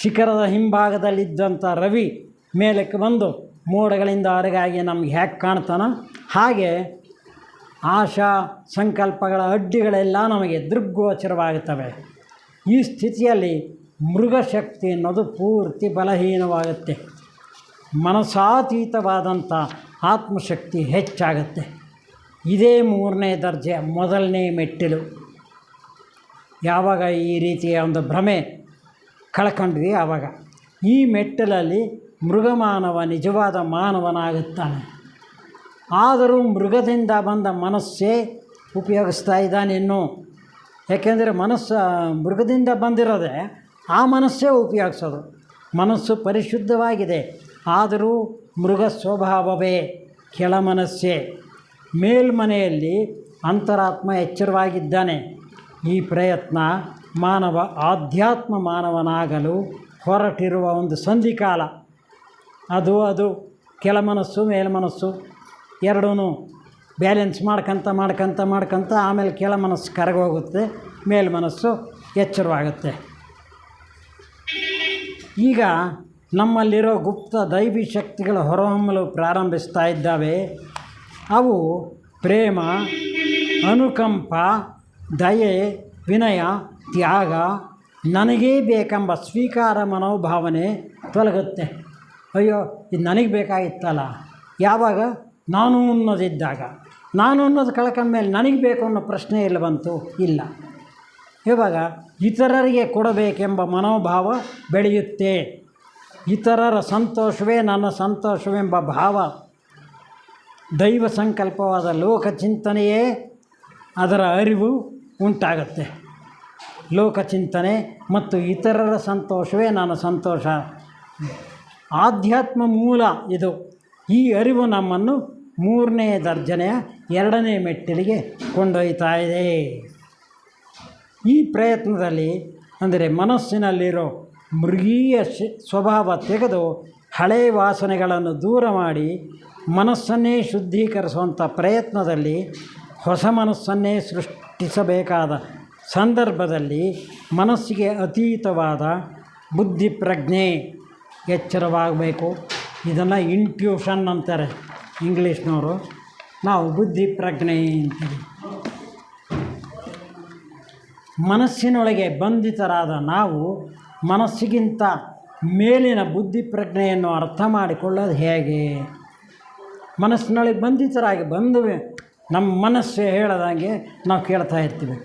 ಶಿಖರದ ಹಿಂಭಾಗದಲ್ಲಿದ್ದಂಥ ರವಿ ಮೇಲಕ್ಕೆ ಬಂದು ಮೋಡಗಳಿಂದ ಹೊರಗಾಗಿ ನಮ್ಗೆ ಹೇಗೆ ಕಾಣ್ತಾನೋ ಹಾಗೆ ಆಶಾ ಸಂಕಲ್ಪಗಳ ಅಡ್ಡಿಗಳೆಲ್ಲ ನಮಗೆ ದೃಗ್ಗೋಚರವಾಗುತ್ತವೆ. ಈ ಸ್ಥಿತಿಯಲ್ಲಿ ಮೃಗಶಕ್ತಿ ಅನ್ನೋದು ಪೂರ್ತಿ ಬಲಹೀನವಾಗುತ್ತೆ. ಮನಸಾತೀತವಾದಂಥ ಆತ್ಮಶಕ್ತಿ ಹೆಚ್ಚಾಗುತ್ತೆ. ಇದೇ 3ನೇ ದರ್ಜೆ ಮೊದಲನೇ ಮೆಟ್ಟಿಲು. ಯಾವಾಗ ಈ ರೀತಿಯ ಒಂದು ಭ್ರಮೆ ಕಳ್ಕೊಂಡ್ವಿ ಆವಾಗ ಈ ಮೆಟ್ಟಿಲಲ್ಲಿ ಮೃಗಮಾನವ ನಿಜವಾದ ಮಾನವನಾಗುತ್ತಾನೆ. ಆದರೂ ಮೃಗದಿಂದ ಬಂದ ಮನಸ್ಸೇ ಉಪಯೋಗಿಸ್ತಾ ಇದ್ದಾನಿನ್ನು. ಯಾಕೆಂದರೆ ಮೃಗದಿಂದ ಬಂದಿರೋದೆ ಆ ಮನಸ್ಸೇ ಉಪಯೋಗಿಸೋದು. ಮನಸ್ಸು ಪರಿಶುದ್ಧವಾಗಿದೆ, ಆದರೂ ಮೃಗ ಸ್ವಭಾವವೇ ಕೆಳ ಮನಸ್ಸೇ. ಮೇಲ್ಮನೆಯಲ್ಲಿ ಅಂತರಾತ್ಮ ಎಚ್ಚರವಾಗಿದ್ದಾನೆ. ಈ ಪ್ರಯತ್ನ ಮಾನವ ಆಧ್ಯಾತ್ಮ ಮಾನವನಾಗಲು ಹೊರಟಿರುವ ಒಂದು ಸಂಧಿಕಾಲ. ಅದು ಕೆಳ ಮನಸ್ಸು ಮೇಲ್ಮನಸ್ಸು ಎರಡೂ ಬ್ಯಾಲೆನ್ಸ್ ಮಾಡ್ಕೊಂತ ಆಮೇಲೆ ಕೆಳ ಮನಸ್ಸು ಕರಗೋಗುತ್ತೆ, ಮೇಲ್ಮನಸ್ಸು ಎಚ್ಚರವಾಗುತ್ತೆ. ಈಗ ನಮ್ಮಲ್ಲಿರೋ ಗುಪ್ತ ದೈವಿ ಶಕ್ತಿಗಳು ಹೊರಹೊಮ್ಮಲು ಪ್ರಾರಂಭಿಸ್ತಾ ಇದ್ದಾವೆ. ಅವು ಪ್ರೇಮ, ಅನುಕಂಪ, ದಯೆ, ವಿನಯ, ತ್ಯಾಗ, ನನಗೇ ಬೇಕೆಂಬ ಸ್ವೀಕಾರ ಮನೋಭಾವನೆ ತೊಲಗುತ್ತೆ. ಅಯ್ಯೋ ಇದು ನನಗೆ ಬೇಕಾಗಿತ್ತಲ್ಲ. ಯಾವಾಗ ನಾನು ಅನ್ನೋದಿದ್ದಾಗ, ನಾನು ಅನ್ನೋದು ಕಳ್ಕೊಂಡ್ಮೇಲೆ ನನಗೆ ಬೇಕು ಅನ್ನೋ ಪ್ರಶ್ನೆ ಇಲ್ಲ ಬಂತು, ಇಲ್ಲ. ಇವಾಗ ಇತರರಿಗೆ ಕೊಡಬೇಕೆಂಬ ಮನೋಭಾವ ಬೆಳೆಯುತ್ತೆ. ಇತರರ ಸಂತೋಷವೇ ನನ್ನ ಸಂತೋಷವೆಂಬ ಭಾವ, ದೈವ ಸಂಕಲ್ಪವಾದ ಲೋಕಚಿಂತನೆಯೇ ಅದರ ಅರಿವು ಉಂಟಾಗುತ್ತೆ. ಲೋಕಚಿಂತನೆ ಮತ್ತು ಇತರರ ಸಂತೋಷವೇ ನನ್ನ ಸಂತೋಷ, ಆಧ್ಯಾತ್ಮ ಮೂಲ ಇದು. ಈ ಅರಿವು ನಮ್ಮನ್ನು 3ನೇ ದರ್ಜನೆಯ 2ನೇ ಮೆಟ್ಟಿಲಿಗೆ ಕೊಂಡೊಯ್ತಾ ಇದೆ. ಈ ಪ್ರಯತ್ನದಲ್ಲಿ ಅಂದರೆ ಮನಸ್ಸಿನಲ್ಲಿರೋ ಮೃಗೀಯ ಸ್ವಭಾವ ತೆಗೆದು ಹಳೆಯ ವಾಸನೆಗಳನ್ನು ದೂರ ಮಾಡಿ ಮನಸ್ಸನ್ನೇ ಶುದ್ಧೀಕರಿಸುವಂಥ ಪ್ರಯತ್ನದಲ್ಲಿ ಹೊಸ ಮನಸ್ಸನ್ನೇ ಸೃಷ್ಟಿಸಬೇಕಾದ ಸಂದರ್ಭದಲ್ಲಿ ಮನಸ್ಸಿಗೆ ಅತೀತವಾದ ಬುದ್ಧಿ ಪ್ರಜ್ಞೆ ಎಚ್ಚರವಾಗಬೇಕು. ಇದನ್ನು ಇಂಟ್ಯೂಷನ್ ಅಂತಾರೆ ಇಂಗ್ಲೀಷ್ನವರು, ನಾವು ಬುದ್ಧಿ ಪ್ರಜ್ಞೆ ಅಂತೀವಿ. ಮನಸ್ಸಿನೊಳಗೆ ಬಂಧಿತರಾದ ನಾವು ಮನಸ್ಸಿಗಿಂತ ಮೇಲಿನ ಬುದ್ಧಿ ಪ್ರಜ್ಞೆಯನ್ನು ಅರ್ಥ ಮಾಡಿಕೊಳ್ಳೋದು ಹೇಗೆ? ಮನಸ್ಸಿನೊಳಗೆ ಬಂಧಿತರಾಗಿ ನಮ್ಮ ಮನಸ್ಸು ಹೇಳದಂಗೆ ನಾವು ಕೇಳ್ತಾ ಇರ್ತೀವಿ.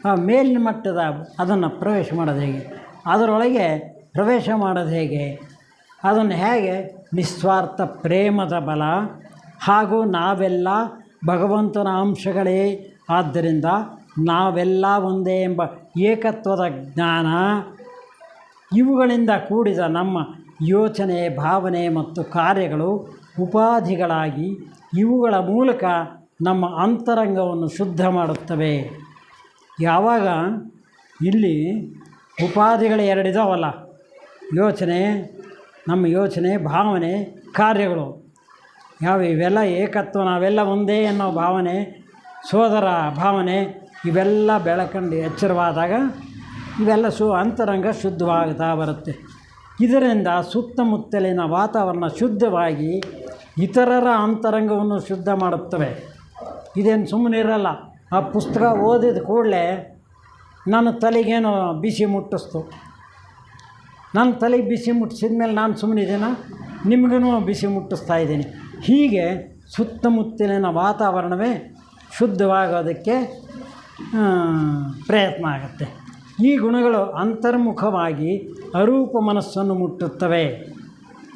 ಆ ಮೇಲಿನ ಮಟ್ಟದ ಅದನ್ನು ಪ್ರವೇಶ ಮಾಡೋದು ಹೇಗೆ? ಅದರೊಳಗೆ ಪ್ರವೇಶ ಮಾಡೋದು ಹೇಗೆ? ಅದನ್ನು ಹೇಗೆ? ನಿಸ್ವಾರ್ಥ ಪ್ರೇಮದ ಬಲ ಹಾಗೂ ನಾವೆಲ್ಲ ಭಗವಂತನ ಅಂಶಗಳೇ, ಆದ್ದರಿಂದ ನಾವೆಲ್ಲ ಒಂದೇ ಎಂಬ ಏಕತ್ವದ ಜ್ಞಾನ, ಇವುಗಳಿಂದ ಕೂಡಿದ ನಮ್ಮ ಯೋಚನೆ, ಭಾವನೆ ಮತ್ತು ಕಾರ್ಯಗಳು ಉಪಾಧಿಗಳಾಗಿ ಇವುಗಳ ಮೂಲಕ ನಮ್ಮ ಅಂತರಂಗವನ್ನು ಶುದ್ಧ ಮಾಡುತ್ತವೆ. ಯಾವಾಗ ಇಲ್ಲಿ ಉಪಾಧಿಗಳು ಎರಡಿದಾವಲ್ಲ, ಯೋಚನೆ, ನಮ್ಮ ಯೋಚನೆ, ಭಾವನೆ, ಕಾರ್ಯಗಳು ಇವೆಲ್ಲ ಏಕತ್ವ, ನಾವೆಲ್ಲ ಒಂದೇ ಅನ್ನೋ ಭಾವನೆ, ಸೋದರ ಭಾವನೆ, ಇವೆಲ್ಲ ಬೆಳಕಂಡು ಎಚ್ಚರವಾದಾಗ ಇವೆಲ್ಲ ಅಂತರಂಗ ಶುದ್ಧವಾಗ್ತಾ ಬರುತ್ತೆ. ಇದರಿಂದ ಸುತ್ತಮುತ್ತಲಿನ ವಾತಾವರಣ ಶುದ್ಧವಾಗಿ ಇತರರ ಅಂತರಂಗವನ್ನು ಶುದ್ಧ ಮಾಡುತ್ತವೆ. ಇದೇನು ಸುಮ್ಮನೆ ಇರಲ್ಲ. ಆ ಪುಸ್ತಕ ಓದಿದ ಕೂಡಲೇ ನನ್ನ ತಲೆಗೇನೋ ಬಿಸಿ ಮುಟ್ಟಿಸ್ತು. ನನ್ನ ತಲೆಗೆ ಬಿಸಿ ಮುಟ್ಟಿಸಿದ ಮೇಲೆ ನಾನು ಸುಮ್ಮನಿದ್ದೀನ, ನಿಮಗೂ ಬಿಸಿ ಮುಟ್ಟಿಸ್ತಾ ಇದ್ದೀನಿ. ಹೀಗೆ ಸುತ್ತಮುತ್ತಲಿನ ವಾತಾವರಣವೇ ಶುದ್ಧವಾಗೋದಕ್ಕೆ ಪ್ರಯತ್ನ ಆಗುತ್ತೆ. ಈ ಗುಣಗಳು ಅಂತರ್ಮುಖವಾಗಿ ಅರೂಪ ಮನಸ್ಸನ್ನು ಮುಟ್ಟುತ್ತವೆ.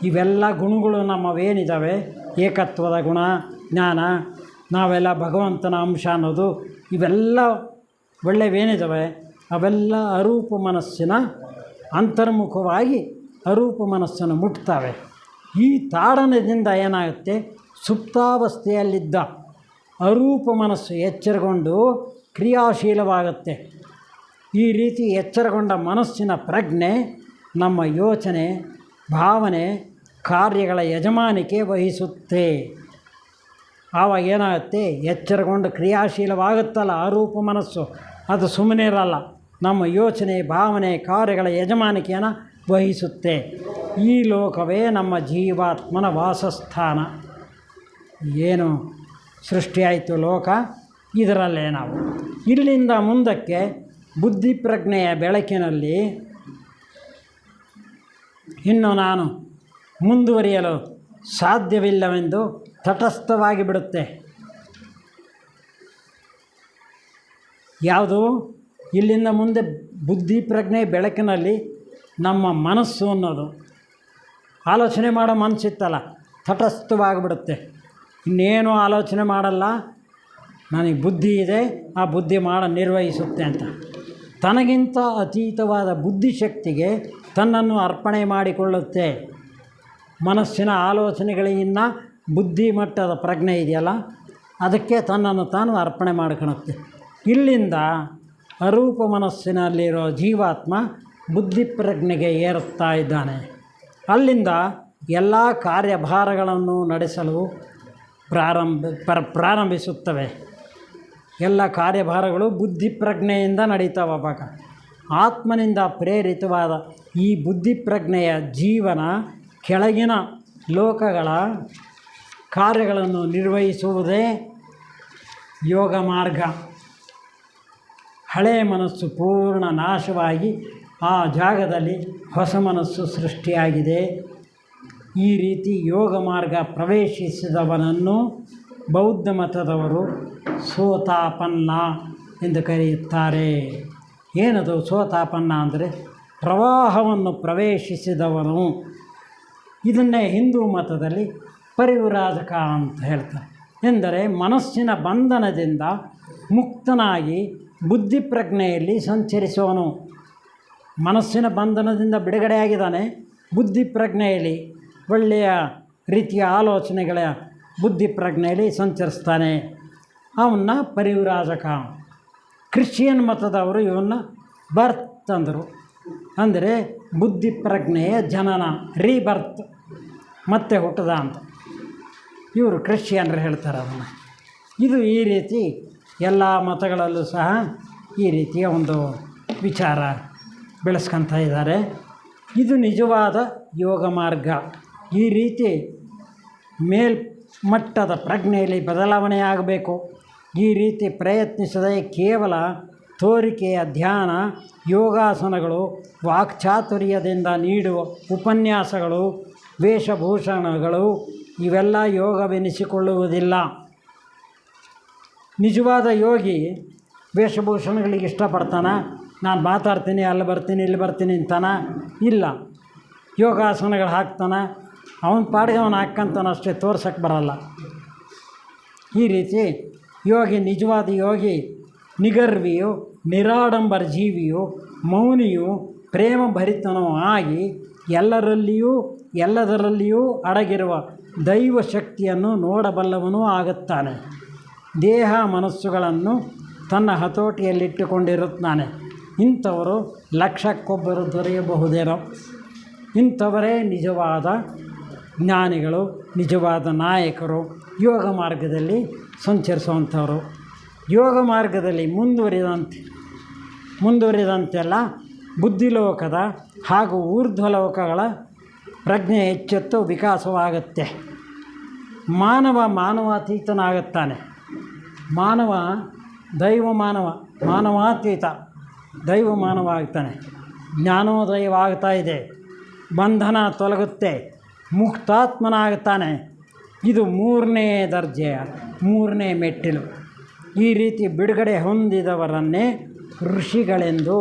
ಇವೆಲ್ಲ ಗುಣಗಳು ನಮ್ಮವೇನಿದ್ದಾವೆ, ಏಕತ್ವದ ಗುಣ, ಜ್ಞಾನ, ನಾವೆಲ್ಲ ಭಗವಂತನ ಅಂಶ ಅನ್ನೋದು, ಇವೆಲ್ಲ ಒಳ್ಳೆಯವೇನಿದ್ದಾವೆ ಅವೆಲ್ಲ ಅರೂಪ ಮನಸ್ಸಿನ ಅಂತರ್ಮುಖವಾಗಿ ಅರೂಪ ಮನಸ್ಸನ್ನು ಮುಟ್ತವೆ. ಈ ತಾಡನದಿಂದ ಏನಾಗುತ್ತೆ, ಸುಪ್ತಾವಸ್ಥೆಯಲ್ಲಿದ್ದ ಅರೂಪ ಮನಸ್ಸು ಎಚ್ಚರಗೊಂಡು ಕ್ರಿಯಾಶೀಲವಾಗುತ್ತೆ. ಈ ರೀತಿ ಎಚ್ಚರಗೊಂಡ ಮನಸ್ಸಿನ ಪ್ರಜ್ಞೆ ನಮ್ಮ ಯೋಚನೆ, ಭಾವನೆ, ಕಾರ್ಯಗಳ ಯಜಮಾನಿಕೆ ವಹಿಸುತ್ತೆ. ಆವಾಗ ಏನಾಗುತ್ತೆ, ಎಚ್ಚರಗೊಂಡು ಕ್ರಿಯಾಶೀಲವಾಗುತ್ತಲ್ಲ ಅರೂಪ ಮನಸ್ಸು, ಅದು ಸುಮ್ಮನೆ ಇರಲ್ಲ, ನಮ್ಮ ಯೋಚನೆ ಭಾವನೆ ಕಾರ್ಯಗಳ ಯಜಮಾನಿಕೆಯನ್ನು ವಹಿಸುತ್ತೆ. ಈ ಲೋಕವೇ ನಮ್ಮ ಜೀವಾತ್ಮನ ವಾಸಸ್ಥಾನ. ಏನು ಸೃಷ್ಟಿಯಾಯಿತು ಲೋಕ, ಇದರಲ್ಲೇ ನಾವು ಇಲ್ಲಿಂದ ಮುಂದಕ್ಕೆ ಬುದ್ಧಿ ಪ್ರಜ್ಞೆಯ ಬೆಳಕಿನಲ್ಲಿ ಇನ್ನು ನಾನು ಮುಂದುವರಿಯಲು ಸಾಧ್ಯವಿಲ್ಲವೆಂದು ತಟಸ್ಥವಾಗಿ ಬಿಡುತ್ತೆ. ಯಾವುದು? ಇಲ್ಲಿಂದ ಮುಂದೆ ಬುದ್ಧಿ ಪ್ರಜ್ಞೆ ಬೆಳಕಿನಲ್ಲಿ ನಮ್ಮ ಮನಸ್ಸು ಅನ್ನೋದು, ಆಲೋಚನೆ ಮಾಡೋ ಮನಸ್ಸಿತ್ತಲ್ಲ, ತಟಸ್ಥವಾಗಿಬಿಡುತ್ತೆ. ಇನ್ನೇನು ಆಲೋಚನೆ ಮಾಡಲ್ಲ, ನನಗೆ ಬುದ್ಧಿ ಇದೆ, ಆ ಬುದ್ಧಿ ನಿರ್ವಹಿಸುತ್ತೆ ಅಂತ. ತನಗಿಂತ ಅತೀತವಾದ ಬುದ್ಧಿಶಕ್ತಿಗೆ ತನ್ನನ್ನು ಅರ್ಪಣೆ ಮಾಡಿಕೊಳ್ಳುತ್ತೆ. ಮನಸ್ಸಿನ ಆಲೋಚನೆಗಳಿಗಿನ್ನ ಬುದ್ಧಿ ಮಟ್ಟದ ಪ್ರಜ್ಞೆ ಇದೆಯಲ್ಲ, ಅದಕ್ಕೆ ತನ್ನನ್ನು ತಾನು ಅರ್ಪಣೆ ಮಾಡಿಕೊಳ್ಳುತ್ತೆ. ಇಲ್ಲಿಂದ ಅರೂಪ ಮನಸ್ಸಿನಲ್ಲಿರೋ ಜೀವಾತ್ಮ ಬುದ್ಧಿ ಪ್ರಜ್ಞೆಗೆ ಏರುತ್ತಾ ಇದ್ದಾನೆ. ಅಲ್ಲಿಂದ ಎಲ್ಲ ಕಾರ್ಯಭಾರಗಳನ್ನು ನಡೆಸಲು ಪ್ರಾರಂಭಿಸುತ್ತವೆ. ಎಲ್ಲ ಕಾರ್ಯಭಾರಗಳು ಬುದ್ಧಿ ಪ್ರಜ್ಞೆಯಿಂದ ನಡೀತಾವಾಗ. ಆತ್ಮನಿಂದ ಪ್ರೇರಿತವಾದ ಈ ಬುದ್ಧಿ ಪ್ರಜ್ಞೆಯ ಜೀವನ ಕೆಳಗಿನ ಲೋಕಗಳ ಕಾರ್ಯಗಳನ್ನು ನಿರ್ವಹಿಸುವುದೇ ಯೋಗ ಮಾರ್ಗ. ಹಳೆಯ ಮನಸ್ಸು ಪೂರ್ಣ ನಾಶವಾಗಿ ಆ ಜಾಗದಲ್ಲಿ ಹೊಸ ಮನಸ್ಸು ಸೃಷ್ಟಿಯಾಗಿದೆ. ಈ ರೀತಿ ಯೋಗ ಮಾರ್ಗ ಪ್ರವೇಶಿಸಿದವನನ್ನು ಬೌದ್ಧ ಮತದವರು ಸೋತಾಪನ್ನ ಎಂದು ಕರೆಯುತ್ತಾರೆ. ಏನದು ಸೋತಾಪನ್ನ ಅಂದರೆ? ಪ್ರವಾಹವನ್ನು ಪ್ರವೇಶಿಸಿದವನು. ಇದನ್ನೇ ಹಿಂದೂ ಮತದಲ್ಲಿ ಪರಿವ್ರಾಜಕ ಅಂತ ಹೇಳ್ತಾರೆ. ಎಂದರೆ ಮನಸ್ಸಿನ ಬಂಧನದಿಂದ ಮುಕ್ತನಾಗಿ ಬುದ್ಧಿ ಪ್ರಜ್ಞೆಯಲ್ಲಿ ಸಂಚರಿಸುವನು. ಮನಸ್ಸಿನ ಬಂಧನದಿಂದ ಬಿಡುಗಡೆಯಾಗಿದ್ದಾನೆ, ಬುದ್ಧಿ ಪ್ರಜ್ಞೆಯಲ್ಲಿ ಒಳ್ಳೆಯ ರೀತಿಯ ಆಲೋಚನೆಗಳ ಬುದ್ಧಿ ಪ್ರಜ್ಞೆಯಲ್ಲಿ ಸಂಚರಿಸ್ತಾನೆ. ಅವನ್ನ ಪರಿವ್ರಾಜಕ. ಕ್ರಿಶ್ಚಿಯನ್ ಮತದವರು ಇವನ್ನ ಬರ್ತ್ ಅಂದರು. ಅಂದರೆ ಬುದ್ಧಿ ಪ್ರಜ್ಞೆಯ ಜನನ, ರೀಬರ್ತ್, ಮತ್ತೆ ಹುಟ್ಟದ ಅಂತ ಇವರು ಕ್ರಿಶ್ಚಿಯನ್ರು ಹೇಳ್ತಾರೆ ಅದನ್ನು. ಇದು ಈ ರೀತಿ ಎಲ್ಲ ಮತಗಳಲ್ಲೂ ಸಹ ಈ ರೀತಿಯ ಒಂದು ವಿಚಾರ ಬೆಳೆಸ್ಕೊಳ್ತಾ ಇದ್ದಾರೆ. ಇದು ನಿಜವಾದ ಯೋಗ ಮಾರ್ಗ. ಈ ರೀತಿ ಮೇಲ್ಮಟ್ಟದ ಪ್ರಜ್ಞೆಯಲ್ಲಿ ಬದಲಾವಣೆ ಆಗಬೇಕು. ಈ ರೀತಿ ಪ್ರಯತ್ನಿಸದೆ ಕೇವಲ ತೋರಿಕೆಯ ಧ್ಯಾನ, ಯೋಗಾಸನಗಳು, ವಾಕ್ಚಾತುರ್ಯದಿಂದ ನೀಡುವ ಉಪನ್ಯಾಸಗಳು, ವೇಷಭೂಷಣಗಳು ಇವೆಲ್ಲ ಯೋಗವೆನಿಸಿಕೊಳ್ಳುವುದಿಲ್ಲ. ನಿಜವಾದ ಯೋಗಿ ವೇಷಭೂಷಣಗಳಿಗೆ ಇಷ್ಟಪಡ್ತಾನ, ನಾನು ಮಾತಾಡ್ತೀನಿ, ಅಲ್ಲಿ ಬರ್ತೀನಿ, ಇಲ್ಲಿ ಬರ್ತೀನಿ ಅಂತಾನ? ಇಲ್ಲ. ಯೋಗಾಸನಗಳು ಹಾಕ್ತಾನೆ, ಅವನ ಪಾಡಿಗೆ ಅವನು ಹಾಕ್ಕಂತಾನೆ ಅಷ್ಟೇ, ತೋರ್ಸೋಕ್ಕೆ ಬರಲ್ಲ. ಈ ರೀತಿ ಯೋಗಿ, ನಿಜವಾದ ಯೋಗಿ ನಿಗರ್ವಿಯು, ನಿರಾಡಂಬರ ಜೀವಿಯು, ಮೌನಿಯು, ಪ್ರೇಮ ಭರಿತನೂ ಆಗಿ ಎಲ್ಲರಲ್ಲಿಯೂ ಎಲ್ಲದರಲ್ಲಿಯೂ ಅಡಗಿರುವ ದೈವ ಶಕ್ತಿಯನ್ನು ನೋಡಬಲ್ಲವನೂ ಆಗುತ್ತಾನೆ. ದೇಹ ಮನಸ್ಸುಗಳನ್ನು ತನ್ನ ಹತೋಟಿಯಲ್ಲಿಟ್ಟುಕೊಂಡಿರುತ್ತಾನೆ. ಇಂಥವರು ಲಕ್ಷಕ್ಕೊಬ್ಬರು ದೊರೆಯಬಹುದೇನೋ. ಇಂಥವರೇ ನಿಜವಾದ ಜ್ಞಾನಿಗಳು, ನಿಜವಾದ ನಾಯಕರು, ಯೋಗ ಮಾರ್ಗದಲ್ಲಿ ಸಂಚರಿಸುವಂಥವರು. ಯೋಗ ಮಾರ್ಗದಲ್ಲಿ ಮುಂದುವರಿದಂತೆಲ್ಲ ಬುದ್ಧಿಲೋಕದ ಹಾಗೂ ಊರ್ಧ್ವಲೋಕಗಳ ಪ್ರಜ್ಞೆ ಹೆಚ್ಚೆತ್ತು ವಿಕಾಸವಾಗುತ್ತೆ. ಮಾನವಾತೀತನಾಗುತ್ತಾನೆ. ಮಾನವಾತೀತ ದೈವಮಾನವ ಆಗ್ತಾನೆ. ಜ್ಞಾನೋದಯವಾಗ್ತಾ ಇದೆ, ಬಂಧನ ತೊಲಗುತ್ತೆ, ಮುಕ್ತಾತ್ಮನಾಗುತ್ತಾನೆ. ಇದು 3ನೇ ದರ್ಜೆಯ 3ನೇ ಮೆಟ್ಟಿಲು. ಈ ರೀತಿ ಬಿಡುಗಡೆ ಹೊಂದಿದವರನ್ನೇ ಋಷಿಗಳೆಂದು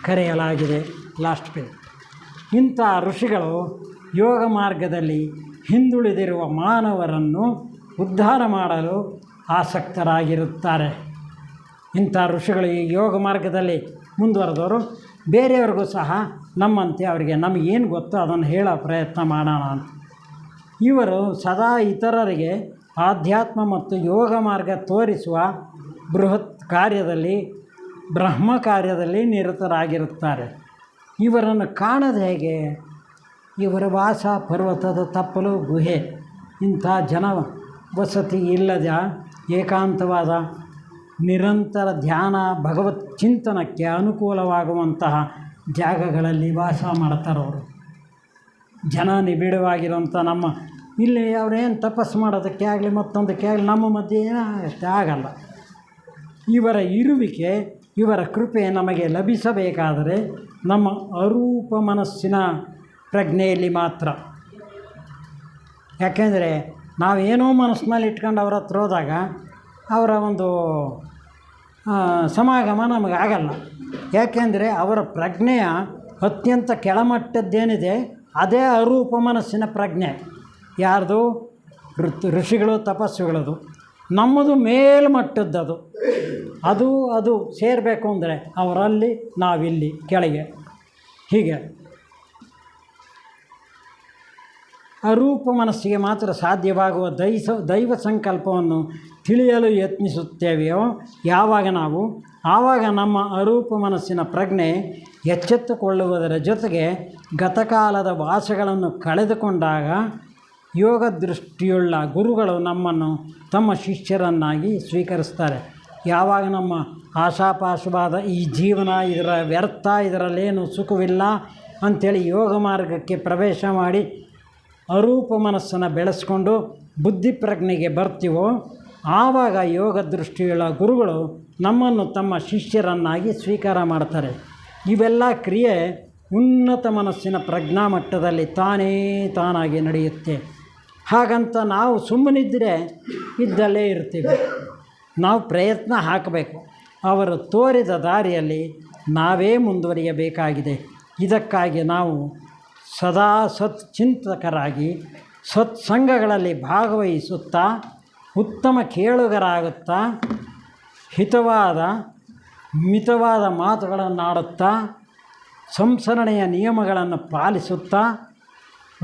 ಕರೆಯಲಾಗಿದೆ. Last page. ಇಂಥ ಋಷಿಗಳು ಯೋಗ ಮಾರ್ಗದಲ್ಲಿ ಹಿಂದುಳಿದಿರುವ ಮಾನವರನ್ನು ಉದ್ಧಾರ ಮಾಡಲು ಆಸಕ್ತರಾಗಿರುತ್ತಾರೆ. ಇಂಥ ಋಷಿಗಳು ಈ ಯೋಗ ಮಾರ್ಗದಲ್ಲಿ ಮುಂದುವರೆದವರು ಬೇರೆಯವ್ರಿಗೂ ಸಹ ನಮ್ಮಂತೆ ಅವರಿಗೆ ನಮಗೇನು ಗೊತ್ತೋ ಅದನ್ನು ಹೇಳೋ ಪ್ರಯತ್ನ ಮಾಡೋಣ ಅಂತ. ಇವರು ಸದಾ ಇತರರಿಗೆ ಆಧ್ಯಾತ್ಮ ಮತ್ತು ಯೋಗ ಮಾರ್ಗ ತೋರಿಸುವ ಬೃಹತ್ ಕಾರ್ಯದಲ್ಲಿ, ಬ್ರಹ್ಮ ಕಾರ್ಯದಲ್ಲಿ ನಿರತರಾಗಿರುತ್ತಾರೆ. ಇವರನ್ನು ಕಾಣದ ಹೇಗೆ? ಇವರ ವಾಸ ಪರ್ವತದ ತಪ್ಪಲು ಗುಹೆ. ಇಂಥ ಜನ ವಸತಿ ಇಲ್ಲದ ಏಕಾಂತವಾದ ನಿರಂತರ ಧ್ಯಾನ ಭಗವತ್ ಚಿಂತನಕ್ಕೆ ಅನುಕೂಲವಾಗುವಂತಹ ಜಾಗಗಳಲ್ಲಿ ವಾಸ ಮಾಡ್ತಾರವರು. ಜನ ನಿಬಿಡವಾಗಿರುವಂಥ ನಮ್ಮ ಇಲ್ಲಿ ಅವರೇನು ತಪಸ್ಸು ಮಾಡೋದಕ್ಕೆ ಆಗಲಿ ಮತ್ತೊಂದಕ್ಕೆ ಆಗಲಿ ನಮ್ಮ ಮಧ್ಯೆ ಏನಾಗುತ್ತೆ, ಆಗಲ್ಲ. ಇವರ ಇರುವಿಕೆ, ಇವರ ಕೃಪೆ ನಮಗೆ ಲಭಿಸಬೇಕಾದರೆ ನಮ್ಮ ಅರೂಪ ಮನಸ್ಸಿನ ಪ್ರಜ್ಞೆಯಲ್ಲಿ ಮಾತ್ರ. ಯಾಕೆಂದರೆ ನಾವೇನೋ ಮನಸ್ಸಿನಲ್ಲಿ ಇಟ್ಕೊಂಡು ಅವ್ರ ಹತ್ರ ಹೋದಾಗ ಅವರ ಒಂದು ಸಮಾಗಮ ನಮಗೆ ಆಗಲ್ಲ. ಯಾಕೆಂದರೆ ಅವರ ಪ್ರಜ್ಞೆಯ ಅತ್ಯಂತ ಕೆಳಮಟ್ಟದ್ದೇನಿದೆ ಅದೇ ಅರೂಪ ಮನಸ್ಸಿನ ಪ್ರಜ್ಞೆ. ಯಾರ್ದು? ಋಷಿಗಳು, ತಪಸ್ಸುಗಳದು. ನಮ್ಮದು ಮೇಲ್ಮಟ್ಟದ್ದದು. ಅದು ಸೇರಬೇಕು ಅಂದರೆ ಅವರಲ್ಲಿ, ನಾವಿಲ್ಲಿ ಕೆಳಗೆ. ಹೀಗೆ ಅರೂಪ ಮನಸ್ಸಿಗೆ ಮಾತ್ರ ಸಾಧ್ಯವಾಗುವ ದೈವ ಸಂಕಲ್ಪವನ್ನು ತಿಳಿಯಲು ಯತ್ನಿಸುತ್ತೇವೆಯೋ ಆವಾಗ ನಮ್ಮ ಅರೂಪ ಮನಸ್ಸಿನ ಪ್ರಜ್ಞೆ ಎಚ್ಚೆತ್ತುಕೊಳ್ಳುವುದರ ಜೊತೆಗೆ ಗತಕಾಲದ ವಾಸಗಳನ್ನು ಕಳೆದುಕೊಂಡಾಗ ಯೋಗ ದೃಷ್ಟಿಯುಳ್ಳ ಗುರುಗಳು ನಮ್ಮನ್ನು ತಮ್ಮ ಶಿಷ್ಯರನ್ನಾಗಿ ಸ್ವೀಕರಿಸ್ತಾರೆ. ಯಾವಾಗ ನಮ್ಮ ಆಶಾಪಾಶವಾದ ಈ ಜೀವನ ಇದರ ವ್ಯರ್ಥ, ಇದರಲ್ಲೇನು ಸುಖವಿಲ್ಲ ಅಂಥೇಳಿ ಯೋಗ ಮಾರ್ಗಕ್ಕೆ ಪ್ರವೇಶ ಮಾಡಿ ಅರೂಪ ಮನಸ್ಸನ್ನು ಬೆಳೆಸ್ಕೊಂಡು ಬುದ್ಧಿ ಪ್ರಜ್ಞೆಗೆ ಬರ್ತೀವೋ ಆವಾಗ ಯೋಗ ದೃಷ್ಟಿಯುಳ್ಳ ಗುರುಗಳು ನಮ್ಮನ್ನು ತಮ್ಮ ಶಿಷ್ಯರನ್ನಾಗಿ ಸ್ವೀಕಾರ ಮಾಡ್ತಾರೆ. ಇವೆಲ್ಲ ಕ್ರಿಯೆ ಉನ್ನತ ಮನಸ್ಸಿನ ಪ್ರಜ್ಞಾ ಮಟ್ಟದಲ್ಲಿ ತಾನಾಗಿ ನಡೆಯುತ್ತೆ. ಹಾಗಂತ ನಾವು ಸುಮ್ಮನಿದ್ದರೆ ಇದ್ದಲ್ಲೇ ಇರ್ತೀವಿ. ನಾವು ಪ್ರಯತ್ನ ಹಾಕಬೇಕು. ಅವರು ತೋರಿದ ದಾರಿಯಲ್ಲಿ ನಾವೇ ಮುಂದುವರಿಯಬೇಕಾಗಿದೆ. ಇದಕ್ಕಾಗಿ ನಾವು ಸದಾ ಸತ್ಚಿಂತಕರಾಗಿ ಸತ್ಸಂಗಗಳಲ್ಲಿ ಭಾಗವಹಿಸುತ್ತಾ ಉತ್ತಮ ಕೇಳುಗರಾಗುತ್ತಾ ಹಿತವಾದ ಮಿತವಾದ ಮಾತುಗಳನ್ನಾಡುತ್ತಾ ಸಂಸರಣೆಯ ನಿಯಮಗಳನ್ನು ಪಾಲಿಸುತ್ತಾ